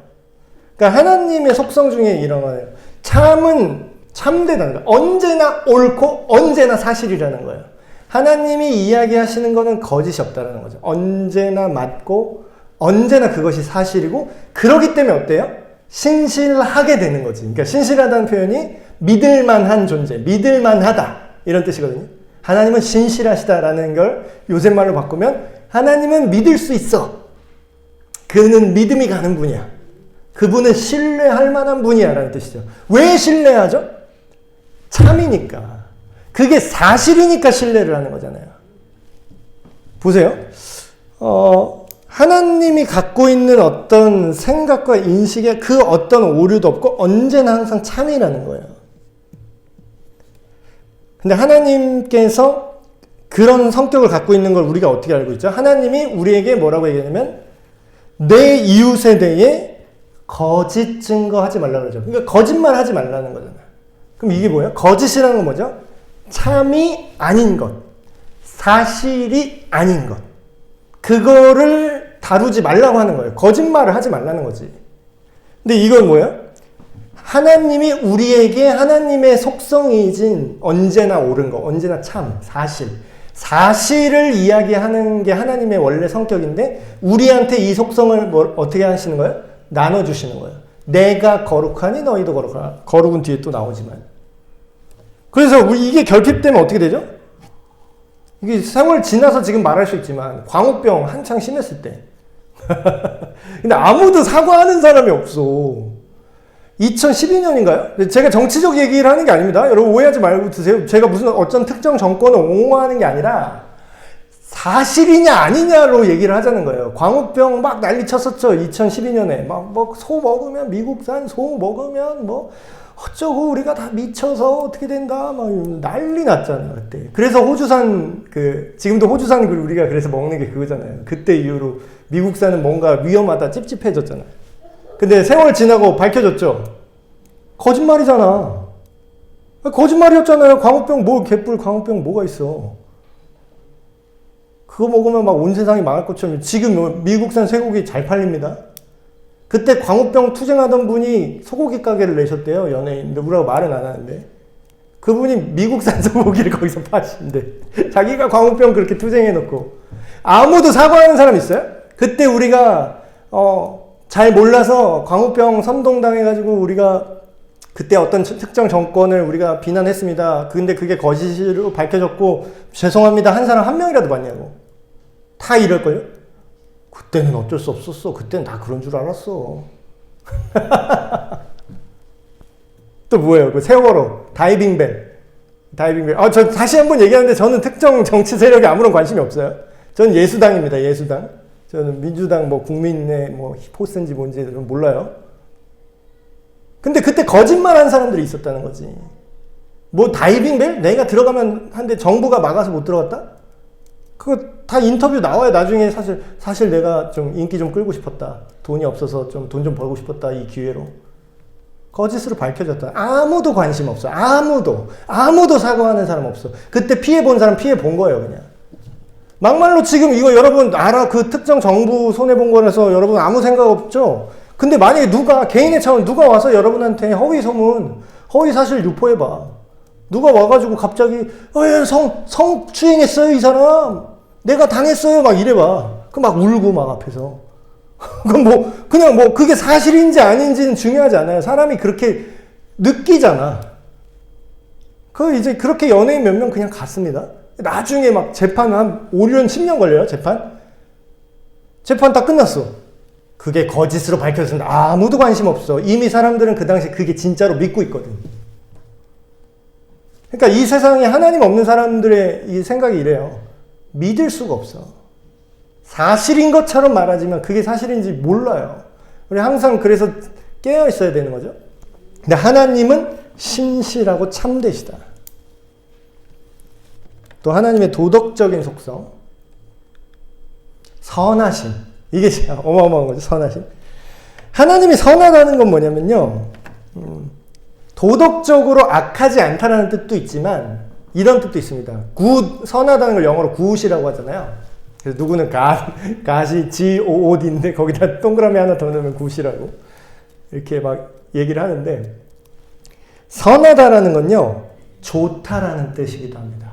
그러니까 하나님의 속성 중에 이런 거예요. 참은 참되다는 거예요. 언제나 옳고 언제나 사실이라는 거예요. 하나님이 이야기하시는 거는 거짓이 없다는 거죠. 언제나 맞고 언제나 그것이 사실이고 그러기 때문에 어때요? 신실하게 되는 거지. 그러니까 신실하다는 표현이 믿을만한 존재, 믿을만하다 이런 뜻이거든요. 하나님은 신실하시다라는 걸 요새 말로 바꾸면 하나님은 믿을 수 있어. 그는 믿음이 가는 분이야. 그분은 신뢰할 만한 분이야 라는 뜻이죠. 왜 신뢰하죠? 참이니까. 그게 사실이니까 신뢰를 하는 거잖아요. 보세요. 하나님이 갖고 있는 어떤 생각과 인식에 그 어떤 오류도 없고 언제나 항상 참이라는 거예요. 근데 하나님께서 그런 성격을 갖고 있는 걸 우리가 어떻게 알고 있죠? 하나님이 우리에게 뭐라고 얘기하냐면 내 이웃에 대해 거짓 증거하지 말라고 그러죠. 그러니까 거짓말 하지 말라는 거잖아요. 그럼 이게 뭐예요? 거짓이라는 건 뭐죠? 참이 아닌 것, 사실이 아닌 것. 그거를 다루지 말라고 하는 거예요. 거짓말을 하지 말라는 거지. 근데 이건 뭐예요? 하나님이 우리에게 하나님의 속성이진 언제나 옳은 거, 언제나 참, 사실. 사실을 이야기하는 게 하나님의 원래 성격인데 우리한테 이 속성을 어떻게 하시는 거예요? 나눠주시는 거예요. 내가 거룩하니 너희도 거룩하라. 거룩은 뒤에 또 나오지만. 그래서 이게 결핍되면 어떻게 되죠? 이게 세월 지나서 지금 말할 수 있지만 광우병 한창 심했을 때 근데 아무도 사과하는 사람이 없어. 2012년인가요? 제가 정치적 얘기를 하는 게 아닙니다. 여러분 오해하지 말고 드세요. 제가 무슨 어떤 특정 정권을 옹호하는 게 아니라 사실이냐 아니냐로 얘기를 하자는 거예요. 광우병 막 난리 쳤었죠. 2012년에 막 뭐 소 먹으면 미국산 소 먹으면 뭐 어쩌고 우리가 다 미쳐서 어떻게 된다 막 난리 났잖아요 그때. 그래서 호주산 지금도 호주산 우리가 그래서 먹는 게 그거잖아요. 그때 이후로 미국산은 뭔가 위험하다 찝찝해졌잖아요. 근데 세월 지나고 밝혀졌죠. 거짓말이잖아. 거짓말이었잖아요. 광우병 개뿔 광우병 뭐가 있어. 그거 먹으면 막 온 세상이 망할 것처럼. 지금 미국산 쇠고기 잘 팔립니다. 그때 광우병 투쟁하던 분이 소고기 가게를 내셨대요. 연예인. 누구라고 말은 안 하는데. 그분이 미국산 소고기를 거기서 파시는데 자기가 광우병 그렇게 투쟁해놓고 아무도 사과하는 사람 있어요? 그때 우리가 잘 몰라서 광우병 선동당해가지고 우리가 그때 어떤 특정 정권을 우리가 비난했습니다. 근데 그게 거짓으로 밝혀졌고 죄송합니다 한 사람 한 명이라도 봤냐고. 다 이럴걸요? 그때는 어쩔 수 없었어. 그때는 다 그런 줄 알았어. 또 뭐예요? 그 세월호, 다이빙벨. 저 다시 한번 얘기하는데 저는 특정 정치 세력에 아무런 관심이 없어요. 저는 예수당입니다. 예수당. 저는 민주당 뭐 국민의 뭐 포스인지 뭔지 몰라요. 근데 그때 거짓말한 사람들이 있었다는 거지. 뭐 다이빙벨? 내가 들어가면 한데 정부가 막아서 못 들어갔다? 그거 다 인터뷰 나와요. 나중에 사실 내가 좀 인기 좀 끌고 싶었다. 돈이 없어서 좀 돈 좀 벌고 싶었다. 이 기회로. 거짓으로 밝혀졌다. 아무도 관심 없어. 아무도 사과하는 사람 없어. 그때 피해 본 사람 피해 본 거예요, 그냥. 막말로 지금 이거 여러분 알아. 그 특정 정부 손해본 거라서 여러분 아무 생각 없죠? 근데 만약에 개인의 차원 누가 와서 여러분한테 허위 소문, 허위 사실 유포해봐. 누가 와가지고 갑자기, 성추행했어요, 이 사람. 내가 당했어요. 막 이래봐. 그 막 울고 막 앞에서. 그냥 그게 사실인지 아닌지는 중요하지 않아요. 사람이 그렇게 느끼잖아. 이제 그렇게 연예인 몇 명 그냥 갔습니다. 나중에 막 재판 한 5년, 10년 걸려요, 재판 다 끝났어. 그게 거짓으로 밝혀졌는데 아무도 관심 없어. 이미 사람들은 그 당시에 그게 진짜로 믿고 있거든. 그러니까 이 세상에 하나님 없는 사람들의 이 생각이 이래요. 믿을 수가 없어. 사실인 것처럼 말하지만 그게 사실인지 몰라요. 우리 항상 그래서 깨어 있어야 되는 거죠. 근데 하나님은 신실하고 참되시다. 또 하나님의 도덕적인 속성. 선하심. 이게 어마어마한 거죠. 선하심. 하나님이 선하다는 건 뭐냐면요. 도덕적으로 악하지 않다라는 뜻도 있지만 이런 뜻도 있습니다. 선하다는 걸 영어로 굿이라고 하잖아요. 그래서 누구는 갓이 God인데 거기다 동그라미 하나 더 넣으면 굿이라고 이렇게 막 얘기를 하는데 선하다라는 건요. 좋다라는 뜻이기도 합니다.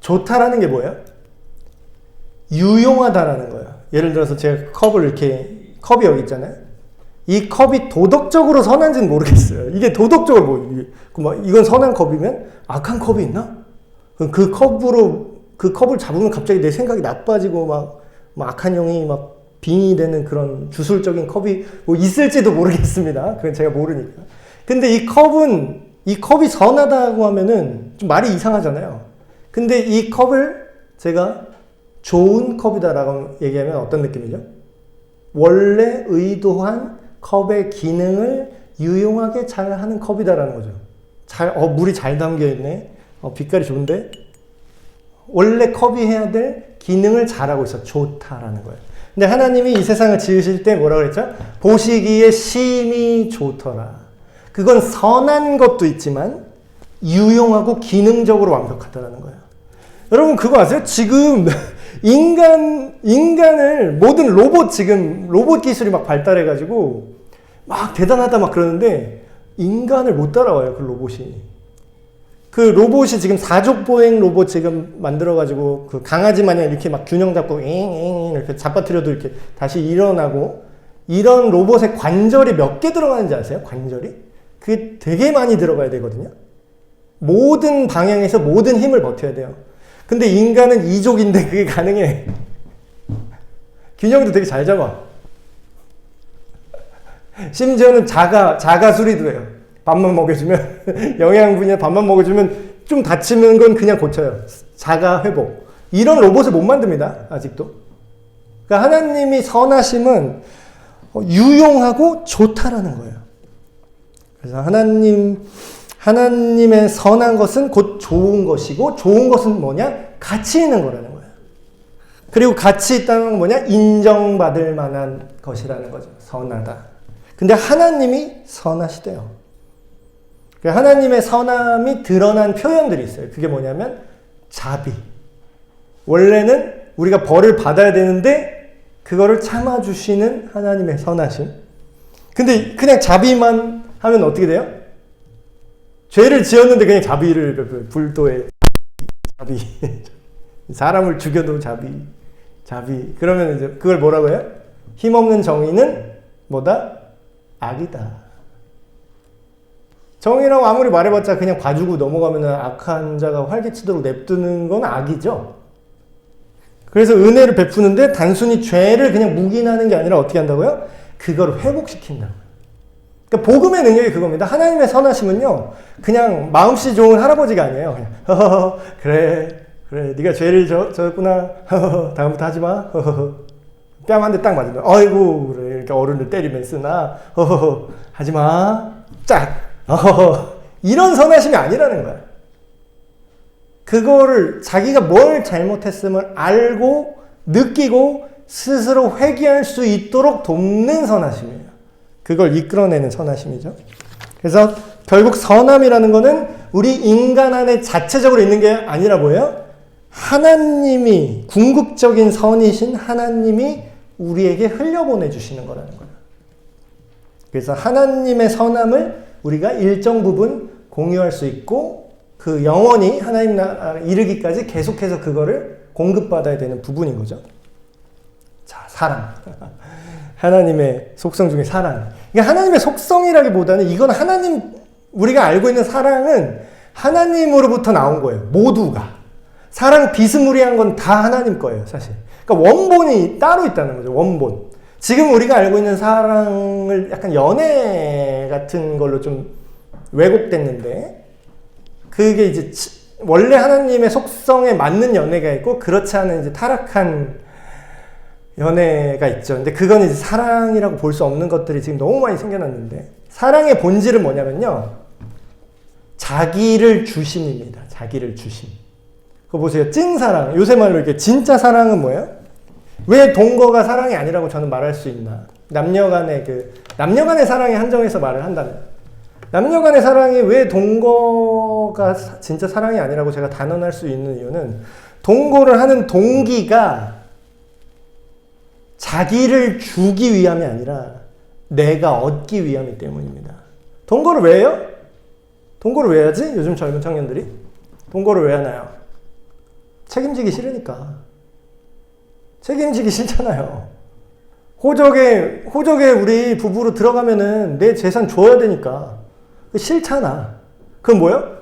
좋다라는 게 뭐예요? 유용하다라는 거예요. 예를 들어서 제가 컵이 여기 있잖아요. 이 컵이 도덕적으로 선한지는 모르겠어요. 이게 도덕적으로 이건 선한 컵이면 악한 컵이 있나? 그 컵을 잡으면 갑자기 내 생각이 나빠지고 막 악한 영이 막 빙이 되는 그런 주술적인 컵이 있을지도 모르겠습니다. 그건 제가 모르니까. 근데 이 컵이 선하다고 하면은 좀 말이 이상하잖아요. 근데 이 컵을 제가 좋은 컵이다라고 얘기하면 어떤 느낌이죠? 원래 의도한 컵의 기능을 유용하게 잘 하는 컵이다라는 거죠. 물이 잘 담겨 있네. 빛깔이 좋은데? 원래 컵이 해야 될 기능을 잘하고 있어. 좋다라는 거예요. 근데 하나님이 이 세상을 지으실 때 뭐라고 그랬죠? 보시기에 심히 좋더라. 그건 선한 것도 있지만 유용하고 기능적으로 완벽하다라는 거예요. 여러분 그거 아세요? 지금 인간을 모든 로봇 기술이 막 발달해가지고 막 대단하다 막 그러는데 인간을 못 따라와요. 그 로봇이 지금 사족보행 로봇 지금 만들어가지고 그 강아지 마냥 이렇게 막 균형 잡고 이렇게 잡아뜨려도 이렇게 다시 일어나고 이런 로봇의 관절이 몇 개 들어가는지 아세요? 관절이? 그게 되게 많이 들어가야 되거든요. 모든 방향에서 모든 힘을 버텨야 돼요. 근데 인간은 이족인데 그게 가능해. 균형도 되게 잘 잡아. 심지어는 자가 수리도 해요. 밥만 먹여주면 영양분이나 밥만 먹여주면 좀 다치는 건 그냥 고쳐요. 자가 회복. 이런 로봇을 못 만듭니다. 아직도. 그러니까 하나님이 선하심은 유용하고 좋다라는 거예요. 그래서 하나님의 선한 것은 곧 좋은 것이고 좋은 것은 뭐냐? 가치 있는 거라는 거예요. 그리고 가치 있다는 건 뭐냐? 인정받을 만한 것이라는 거죠. 선하다. 근데 하나님이 선하시대요. 하나님의 선함이 드러난 표현들이 있어요. 그게 뭐냐면 자비. 원래는 우리가 벌을 받아야 되는데 그거를 참아주시는 하나님의 선하심. 근데 그냥 자비만 하면 어떻게 돼요? 죄를 지었는데 그냥 자비를 베풀어요. 불도에 자비. 사람을 죽여도 자비. 그러면 이제 그걸 뭐라고 해요? 힘없는 정의는 뭐다? 악이다. 정의라고 아무리 말해봤자 그냥 봐주고 넘어가면 악한 자가 활개치도록 냅두는 건 악이죠. 그래서 은혜를 베푸는데 단순히 죄를 그냥 묵인하는 게 아니라 어떻게 한다고요? 그걸 회복시킨다고요. 그러니까 복음의 능력이 그겁니다. 하나님의 선하심은요, 그냥 마음씨 좋은 할아버지가 아니에요. 그냥 허허허, 그래 네가 죄를 졌구나. 허허허, 다음부터 하지 마. 허허허. 뺨 한 대 딱 맞으면 아이고 그래 이렇게 어른을 때리면 쓰나. 허허허, 하지 마. 짝. 허허허. 이런 선하심이 아니라는 거야. 그거를 자기가 뭘 잘못했음을 알고 느끼고 스스로 회개할 수 있도록 돕는 선하심이에요. 그걸 이끌어내는 선하심이죠. 그래서 결국 선함이라는 거는 우리 인간 안에 자체적으로 있는 게 아니라 뭐예요? 하나님이, 궁극적인 선이신 하나님이 우리에게 흘려보내 주시는 거라는 거예요. 그래서 하나님의 선함을 우리가 일정 부분 공유할 수 있고 그 영원히 하나님 나라에 이르기까지 계속해서 그거를 공급받아야 되는 부분인 거죠. 자, 사랑. 하나님의 속성 중에 사랑. 그러니까 하나님의 속성이라기보다는 이건 우리가 알고 있는 사랑은 하나님으로부터 나온 거예요. 모두가. 사랑 비스무리한 건 다 하나님 거예요, 사실. 그러니까 원본이 따로 있다는 거죠, 원본. 지금 우리가 알고 있는 사랑을 약간 연애 같은 걸로 좀 왜곡됐는데, 그게 이제 원래 하나님의 속성에 맞는 연애가 있고, 그렇지 않은 이제 타락한 연애가 있죠. 근데 그건 이제 사랑이라고 볼 수 없는 것들이 지금 너무 많이 생겨났는데, 사랑의 본질은 뭐냐면요, 자기를 주심입니다. 자기를 주심. 그거 보세요. 찐사랑. 요새 말로 이렇게 진짜 사랑은 뭐예요? 왜 동거가 사랑이 아니라고 저는 말할 수 있나? 남녀간의 사랑에 한정해서 말을 한다면, 남녀간의 사랑이 왜 동거가 진짜 사랑이 아니라고 제가 단언할 수 있는 이유는, 동거를 하는 동기가 자기를 주기 위함이 아니라 내가 얻기 위함이기 때문입니다. 동거를 왜 해요? 동거를 왜 하지? 요즘 젊은 청년들이? 동거를 왜 하나요? 책임지기 싫으니까. 책임지기 싫잖아요. 호적에 우리 부부로 들어가면은 내 재산 줘야 되니까. 싫잖아. 그건 뭐예요?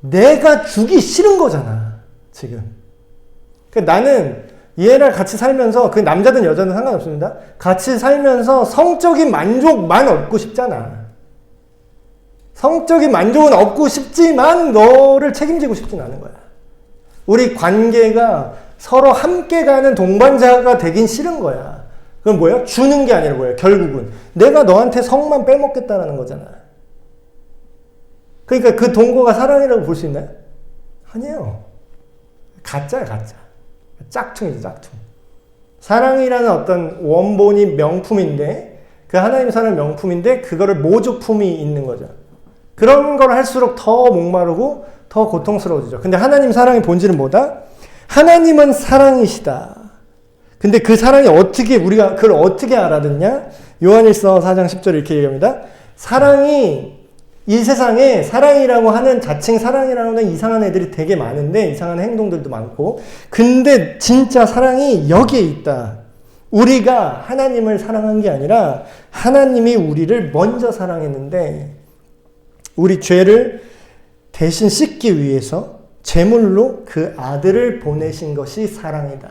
내가 주기 싫은 거잖아, 지금. 그러니까 나는 얘랑 같이 살면서, 그 남자든 여자든 상관없습니다. 같이 살면서 성적인 만족만 얻고 싶잖아. 성적인 만족은 얻고 싶지만 너를 책임지고 싶진 않은 거야. 우리 관계가 서로 함께 가는 동반자가 되긴 싫은 거야. 그건 뭐예요? 주는 게 아니라 뭐예요? 결국은 내가 너한테 성만 빼먹겠다라는 거잖아. 그러니까 그 동거가 사랑이라고 볼 수 있나요? 아니에요. 가짜야, 가짜. 짝퉁이죠, 짝퉁. 사랑이라는 어떤 원본이 명품인데, 그 하나님 사랑 명품인데 그거를 모조품이 있는 거죠. 그런 걸 할수록 더 목마르고 더 고통스러워지죠. 근데 하나님 사랑의 본질은 뭐다? 하나님은 사랑이시다. 근데 그 사랑이 우리가 그걸 어떻게 알아듣냐? 요한일서 4장 10절 이렇게 얘기합니다. 사랑이, 이 세상에 사랑이라고 하는, 자칭 사랑이라고 하는 이상한 애들이 되게 많은데, 이상한 행동들도 많고, 근데 진짜 사랑이 여기에 있다. 우리가 하나님을 사랑한 게 아니라 하나님이 우리를 먼저 사랑했는데, 우리 죄를 대신 씻기 위해서 제물로 그 아들을 보내신 것이 사랑이다.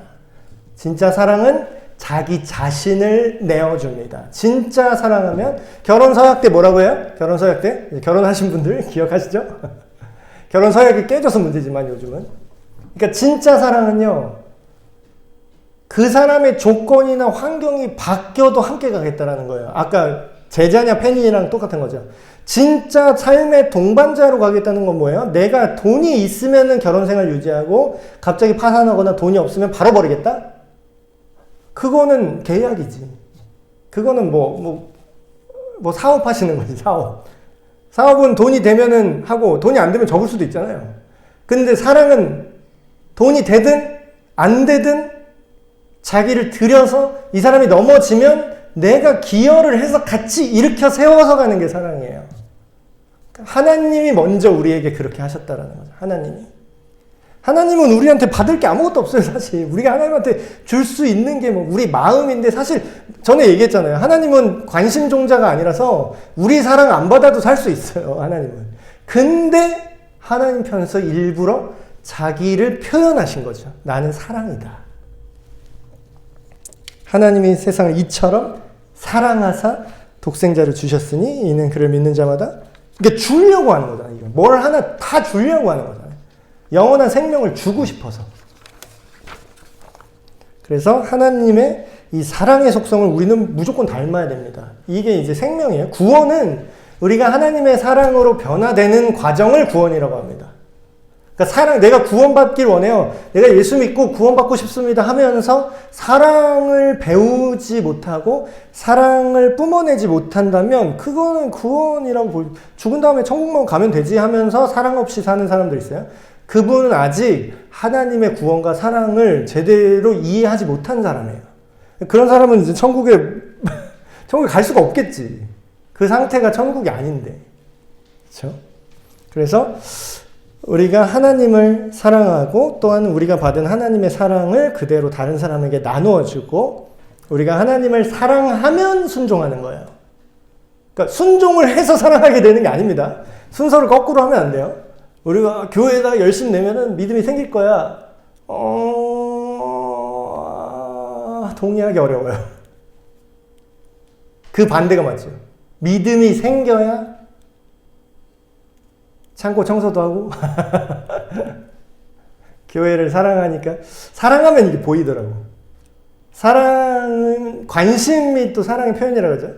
진짜 사랑은 자기 자신을 내어줍니다. 진짜 사랑하면, 결혼 서약 때 뭐라고 해요? 결혼 서약 때? 결혼하신 분들 기억하시죠? 결혼 서약이 깨져서 문제지만 요즘은. 그러니까 진짜 사랑은요, 그 사람의 조건이나 환경이 바뀌어도 함께 가겠다라는 거예요. 아까 제자냐 팬이랑 똑같은 거죠. 진짜 삶의 동반자로 가겠다는 건 뭐예요? 내가 돈이 있으면 결혼생활 유지하고 갑자기 파산하거나 돈이 없으면 바로 버리겠다? 그거는 계약이지. 그거는 뭐 사업하시는 거지, 사업. 사업은 돈이 되면은 하고 돈이 안 되면 접을 수도 있잖아요. 근데 사랑은 돈이 되든 안 되든 자기를 들여서 이 사람이 넘어지면 내가 기여를 해서 같이 일으켜 세워서 가는 게 사랑이에요. 하나님이 먼저 우리에게 그렇게 하셨다라는 거죠. 하나님은 우리한테 받을 게 아무것도 없어요, 사실. 우리가 하나님한테 줄 수 있는 게 뭐 우리 마음인데, 사실 전에 얘기했잖아요. 하나님은 관심종자가 아니라서 우리 사랑 안 받아도 살 수 있어요, 하나님은. 근데 하나님 편에서 일부러 자기를 표현하신 거죠. 나는 사랑이다. 하나님이 세상을 이처럼 사랑하사 독생자를 주셨으니 이는 그를 믿는 자마다, 그러니까 주려고 하는 거잖아요. 뭘 하나 다 주려고 하는 거잖아요. 영원한 생명을 주고 싶어서. 그래서 하나님의 이 사랑의 속성을 우리는 무조건 닮아야 됩니다. 이게 이제 생명이에요. 구원은 우리가 하나님의 사랑으로 변화되는 과정을 구원이라고 합니다. 그러니까 사랑, 내가 구원받길 원해요. 내가 예수 믿고 구원받고 싶습니다 하면서 사랑을 배우지 못하고 사랑을 뿜어내지 못한다면 그거는 구원이라고 죽은 다음에 천국만 가면 되지 하면서 사랑 없이 사는 사람들 있어요. 그분은 아직 하나님의 구원과 사랑을 제대로 이해하지 못한 사람이에요. 그런 사람은 이제 천국에 갈 수가 없겠지. 그 상태가 천국이 아닌데. 그렇죠? 그래서 우리가 하나님을 사랑하고 또한 우리가 받은 하나님의 사랑을 그대로 다른 사람에게 나누어주고 우리가 하나님을 사랑하면 순종하는 거예요. 그러니까 순종을 해서 사랑하게 되는 게 아닙니다. 순서를 거꾸로 하면 안 돼요. 우리가 교회에다가 열심히 내면은 믿음이 생길 거야. 동의하기 어려워요. 그 반대가 맞죠. 믿음이 생겨야 창고 청소도 하고 교회를 사랑하니까 사랑하면 이게 보이더라고. 사랑은 관심이 또 사랑의 표현이라고 하죠.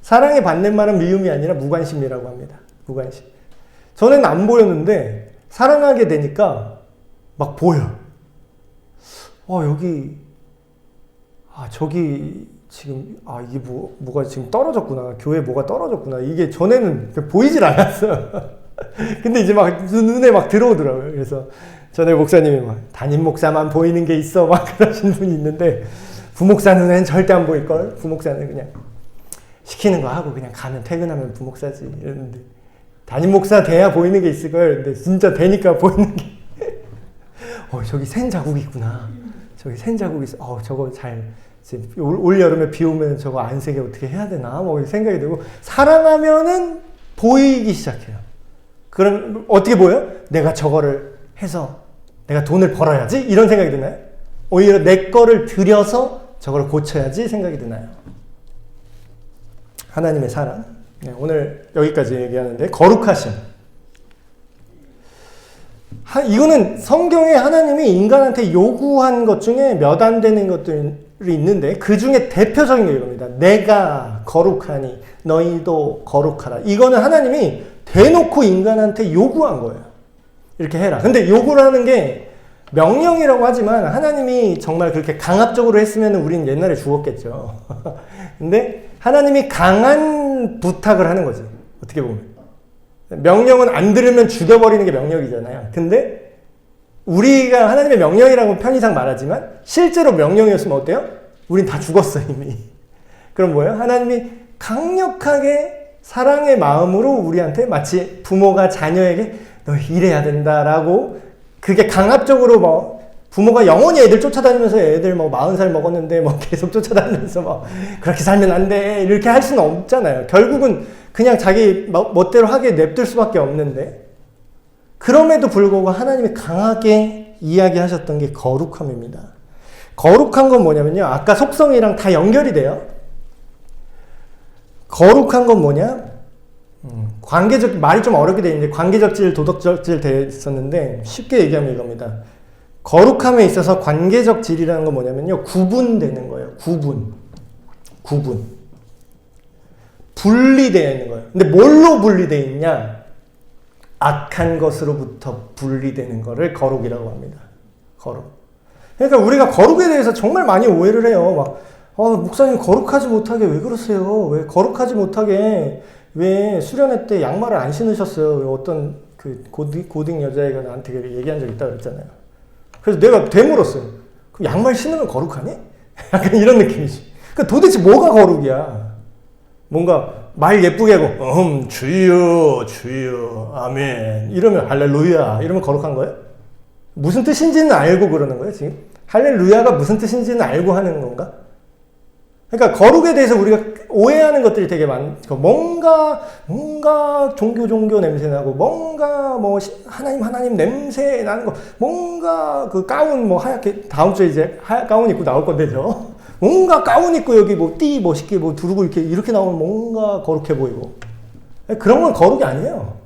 사랑의 반대말은 미움이 아니라 무관심이라고 합니다. 무관심. 전에는 안 보였는데 사랑하게 되니까 막 보여. 여기 저기 지금 이게 뭐가 지금 떨어졌구나. 교회 뭐가 떨어졌구나. 이게 전에는 보이질 않았어요. 근데 이제 막 눈에 막 들어오더라고요. 그래서 전에 목사님이 막 담임 목사만 보이는 게 있어 막 그러신 분이 있는데 부목사 눈에는 절대 안 보일걸. 부목사는 그냥 시키는 거 하고 그냥 가면 퇴근하면 부목사지 이랬는데 담임 목사 돼야 보이는 게 있을걸. 근데 진짜 되니까 보이는 게 저기 샌 자국이 있구나. 저기 샌 자국이 있어. 저거 잘 올 여름에 비 오면 저거 안 새게 어떻게 해야 되나 뭐 생각이 들고 사랑하면은 보이기 시작해요. 그럼 어떻게 보여요? 내가 저거를 해서 내가 돈을 벌어야지 이런 생각이 드나요? 오히려 내 거를 들여서 저걸 고쳐야지 생각이 드나요? 하나님의 사랑. 네, 오늘 여기까지 얘기하는데 거룩하심. 이거는 성경에 하나님이 인간한테 요구한 것 중에 몇 안 되는 것들이 있는데 그 중에 대표적인 게 이겁니다. 내가 거룩하니 너희도 거룩하라. 이거는 하나님이 대놓고 인간한테 요구한 거예요. 이렇게 해라. 근데 요구를 하는 게 명령이라고 하지만 하나님이 정말 그렇게 강압적으로 했으면 우린 옛날에 죽었겠죠. 근데 하나님이 강한 부탁을 하는 거지. 어떻게 보면. 명령은 안 들으면 죽여버리는 게 명령이잖아요. 근데 우리가 하나님의 명령이라고 편의상 말하지만 실제로 명령이었으면 어때요? 우린 다 죽었어 이미. 그럼 뭐예요? 하나님이 강력하게 사랑의 마음으로 우리한테 마치 부모가 자녀에게 너 이래야 된다라고 그게 강압적으로 부모가 영원히 애들 쫓아다니면서 애들 40살 먹었는데 계속 쫓아다니면서 그렇게 살면 안 돼 이렇게 할 수는 없잖아요. 결국은 그냥 자기 멋대로 하게 냅둘 수밖에 없는데 그럼에도 불구하고 하나님이 강하게 이야기하셨던 게 거룩함입니다. 거룩한 건 뭐냐면요. 아까 속성이랑 다 연결이 돼요. 거룩한 건 뭐냐? 관계적, 말이 좀 어렵게 돼 있는데 관계적 질, 도덕적 질 돼 있었는데 쉽게 얘기하면 이겁니다. 거룩함에 있어서 관계적 질이라는 건 뭐냐면요. 구분되는 거예요. 구분. 분리되어 있는 거예요. 근데 뭘로 분리되어 있냐? 악한 것으로부터 분리되는 거를 거룩이라고 합니다. 거룩. 그러니까 우리가 거룩에 대해서 정말 많이 오해를 해요. 목사님 거룩하지 못하게 왜 그러세요? 왜 거룩하지 못하게 왜 수련회 때 양말을 안 신으셨어요? 어떤 그 고딩 여자애가 나한테 얘기한 적 있다고 그랬잖아요. 그래서 내가 되물었어요. 그럼 양말 신으면 거룩하니? 약간 이런 느낌이지. 그러니까 도대체 뭐가 거룩이야? 뭔가 말 예쁘게 하고 주여 주여 아멘 이러면 할렐루야 이러면 거룩한 거예요? 무슨 뜻인지는 알고 그러는 거예요 지금? 할렐루야가 무슨 뜻인지는 알고 하는 건가? 그러니까 거룩에 대해서 우리가 오해하는 것들이 되게 많고 뭔가 종교 냄새 나고 뭔가 뭐 하나님 냄새 나는 거 뭔가 그 가운 뭐 하얗게 다음 주에 이제 가운 입고 나올 건데죠. 뭔가 가운 입고 여기 뭐 띠 멋있게 뭐 두르고 이렇게 나오면 뭔가 거룩해 보이고 그런 건 거룩이 아니에요.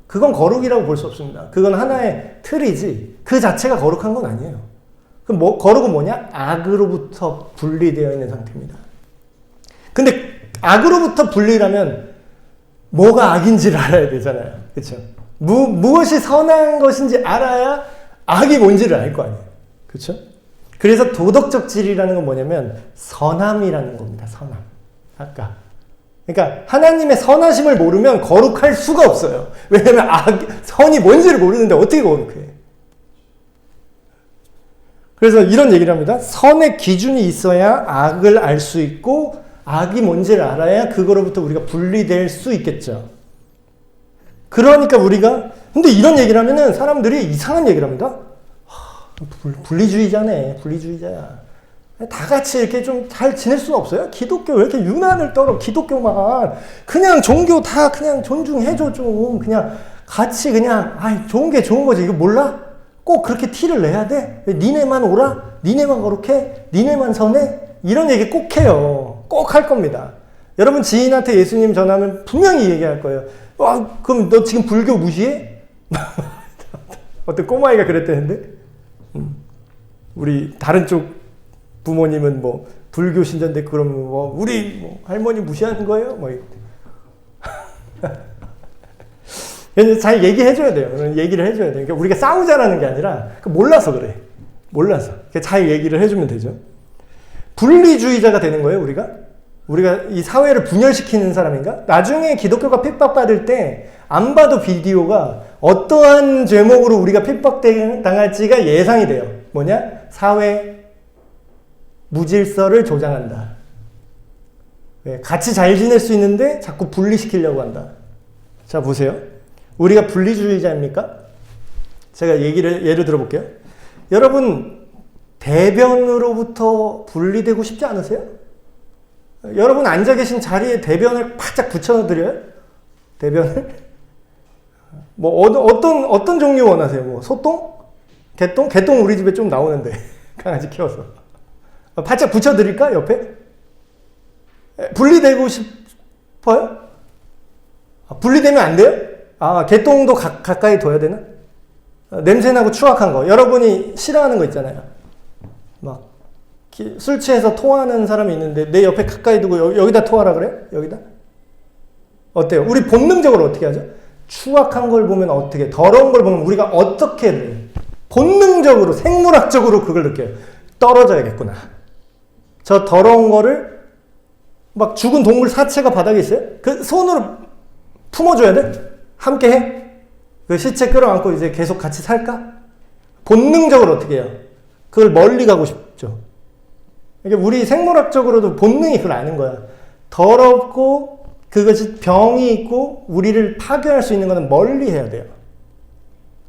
그건 거룩이라고 볼 수 없습니다. 그건 하나의 틀이지 그 자체가 거룩한 건 아니에요. 그럼 거룩은 뭐냐? 악으로부터 분리되어 있는 상태입니다. 근데 악으로부터 분리라면 뭐가 악인지를 알아야 되잖아요. 그렇죠? 무엇이 선한 것인지 알아야 악이 뭔지를 알 거 아니에요. 그렇죠? 그래서 도덕적 질이라는 건 뭐냐면 선함이라는 겁니다. 선함. 아까. 그러니까 하나님의 선하심을 모르면 거룩할 수가 없어요. 왜냐면 선이 뭔지를 모르는데 어떻게 거룩해? 그래서 이런 얘기를 합니다. 선의 기준이 있어야 악을 알 수 있고 악이 뭔지를 알아야 그거로부터 우리가 분리될 수 있겠죠. 그러니까 우리가 근데 이런 얘기를 하면은 사람들이 이상한 얘기를 합니다. 분리주의자네. 분리주의자야. 다 같이 이렇게 좀 잘 지낼 수는 없어요? 기독교 왜 이렇게 유난을 떨어? 기독교만 그냥 종교 다 그냥 존중해줘 좀 그냥 같이 그냥 좋은 게 좋은 거지 이거 몰라? 꼭 그렇게 티를 내야 돼? 왜 니네만 오라? 니네만 거룩해? 니네만 선해? 이런 얘기 꼭 해요. 꼭 할 겁니다. 여러분 지인한테 예수님 전하면 분명히 얘기할 거예요. 그럼 너 지금 불교 무시해? 어떤 꼬마이가 그랬다는데? 우리 다른 쪽 부모님은 뭐 불교 신자인데 그러면 뭐 우리 뭐 할머니 무시하는 거예요? 뭐 잘 얘기해줘야 돼요. 얘기를 해줘야 돼요. 그러니까 우리가 싸우자라는 게 아니라 몰라서 그래. 몰라서. 잘 얘기를 해주면 되죠. 분리주의자가 되는 거예요, 우리가? 우리가 이 사회를 분열시키는 사람인가? 나중에 기독교가 핍박받을 때 안 봐도 비디오가 어떠한 제목으로 우리가 핍박당할지가 예상이 돼요. 뭐냐? 사회 무질서를 조장한다. 같이 잘 지낼 수 있는데 자꾸 분리시키려고 한다. 자, 보세요. 우리가 분리주의자입니까? 제가 예를 들어볼게요. 여러분, 대변으로부터 분리되고 싶지 않으세요? 여러분 앉아 계신 자리에 대변을 바짝 붙여드려요? 대변을? 뭐, 어떤 종류 원하세요? 뭐, 소똥? 개똥? 개똥 우리 집에 좀 나오는데. 강아지 키워서. 바짝 붙여드릴까? 옆에? 분리되고 싶어요? 분리되면 안 돼요? 개똥도 가까이 둬야 되나? 냄새나고 추악한 거. 여러분이 싫어하는 거 있잖아요. 막, 술 취해서 토하는 사람이 있는데 내 옆에 가까이 두고 여기다 토하라 그래? 여기다? 어때요? 우리 본능적으로 어떻게 하죠? 추악한 걸 보면 어떻게, 더러운 걸 보면 우리가 어떻게 해요? 본능적으로, 생물학적으로 그걸 느껴요. 떨어져야겠구나. 저 더러운 거를 막 죽은 동물 사체가 바닥에 있어요? 그 손으로 품어줘야 돼? 함께 해? 그 시체 끌어안고 이제 계속 같이 살까? 본능적으로 어떻게 해요? 그걸 멀리 가고 싶죠. 그러니까 우리 생물학적으로도 본능이 그걸 아는 거야. 더럽고 그것이 병이 있고 우리를 파괴할 수 있는 것은 멀리 해야 돼요.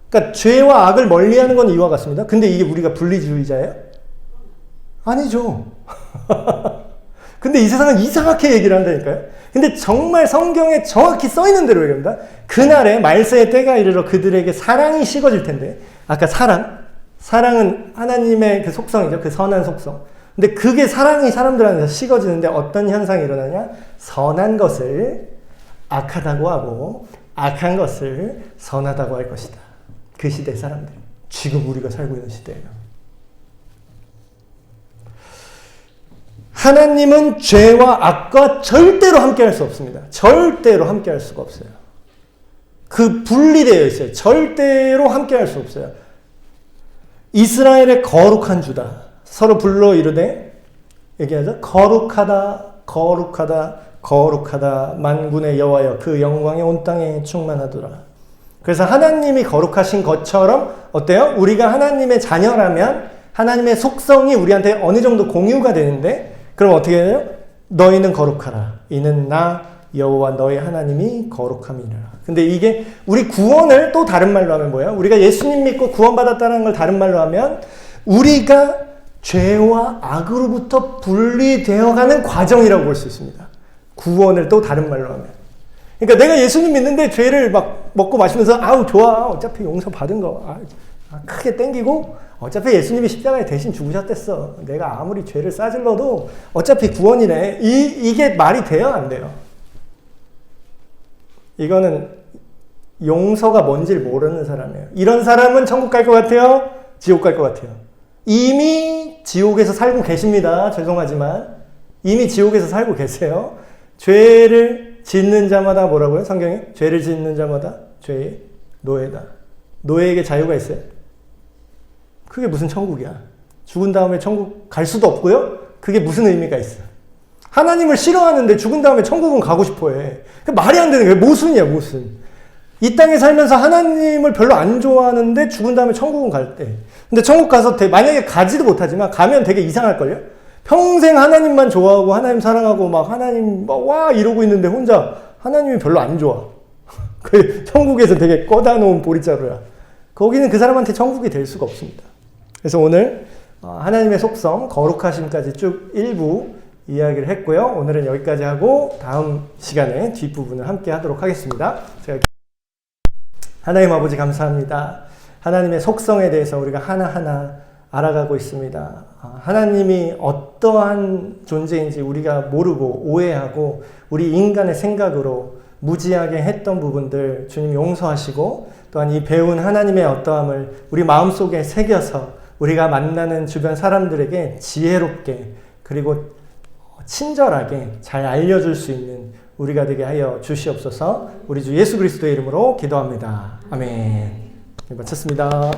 그러니까 죄와 악을 멀리 하는 건 이와 같습니다. 근데 이게 우리가 분리주의자예요? 아니죠. 근데 이 세상은 이상하게 얘기를 한다니까요. 근데 정말 성경에 정확히 써있는 대로 얘기합니다. 그날에 말세의 때가 이르러 그들에게 사랑이 식어질 텐데, 아까 사랑은 하나님의 그 속성이죠. 그 선한 속성. 근데 그게 사랑이 사람들한테 식어지는데 어떤 현상이 일어나냐? 선한 것을 악하다고 하고 악한 것을 선하다고 할 것이다. 그 시대 사람들. 지금 우리가 살고 있는 시대예요. 하나님은 죄와 악과 절대로 함께할 수 없습니다. 절대로 함께할 수가 없어요. 그 분리되어 있어요. 절대로 함께할 수 없어요. 이스라엘의 거룩한 주다. 서로 불러 이르되 얘기하죠. 거룩하다, 거룩하다, 거룩하다. 만군의 여호와여 그 영광이 온 땅에 충만하더라. 그래서 하나님이 거룩하신 것처럼 어때요? 우리가 하나님의 자녀라면 하나님의 속성이 우리한테 어느 정도 공유가 되는데 그럼 어떻게 해요? 너희는 거룩하라. 이는 나 여호와 너의 하나님이 거룩함이니라. 근데 이게 우리 구원을 또 다른 말로 하면 뭐야? 우리가 예수님 믿고 구원받았다는 걸 다른 말로 하면 우리가 죄와 악으로부터 분리되어가는 과정이라고 볼 수 있습니다. 구원을 또 다른 말로 하면. 그러니까 내가 예수님 믿는데 죄를 막 먹고 마시면서 아우 좋아 어차피 용서 받은 거 크게 땡기고 어차피 예수님이 십자가에 대신 죽으셨댔어. 내가 아무리 죄를 싸질러도 어차피 구원이네. 이게 말이 돼요? 안 돼요? 이거는 용서가 뭔지를 모르는 사람이에요. 이런 사람은 천국 갈 것 같아요? 지옥 갈 것 같아요? 이미 지옥에서 살고 계십니다. 죄송하지만 이미 지옥에서 살고 계세요. 죄를 짓는 자마다 뭐라고요? 성경에? 죄를 짓는 자마다 죄의 노예다. 노예에게 자유가 있어요? 그게 무슨 천국이야? 죽은 다음에 천국 갈 수도 없고요? 그게 무슨 의미가 있어? 하나님을 싫어하는데 죽은 다음에 천국은 가고 싶어 해. 말이 안 되는 거예요. 모순이야, 모순. 이 땅에 살면서 하나님을 별로 안 좋아하는데 죽은 다음에 천국은 갈 때. 근데 천국 가서 만약에 가지도 못하지만 가면 되게 이상할걸요? 평생 하나님만 좋아하고 하나님 사랑하고 막 하나님 와 이러고 있는데 혼자 하나님이 별로 안 좋아. 그 천국에서 되게 꺼다 놓은 보리자루야. 거기는 그 사람한테 천국이 될 수가 없습니다. 그래서 오늘 하나님의 속성, 거룩하심까지 쭉 일부 이야기를 했고요. 오늘은 여기까지 하고 다음 시간에 뒷부분을 함께 하도록 하겠습니다. 하나님 아버지 감사합니다. 하나님의 속성에 대해서 우리가 하나하나 알아가고 있습니다. 하나님이 어떠한 존재인지 우리가 모르고 오해하고 우리 인간의 생각으로 무지하게 했던 부분들 주님 용서하시고 또한 이 배운 하나님의 어떠함을 우리 마음속에 새겨서 우리가 만나는 주변 사람들에게 지혜롭게 그리고 친절하게 잘 알려줄 수 있는 우리가 되게 하여 주시옵소서. 우리 주 예수 그리스도의 이름으로 기도합니다. 아멘. 마쳤습니다.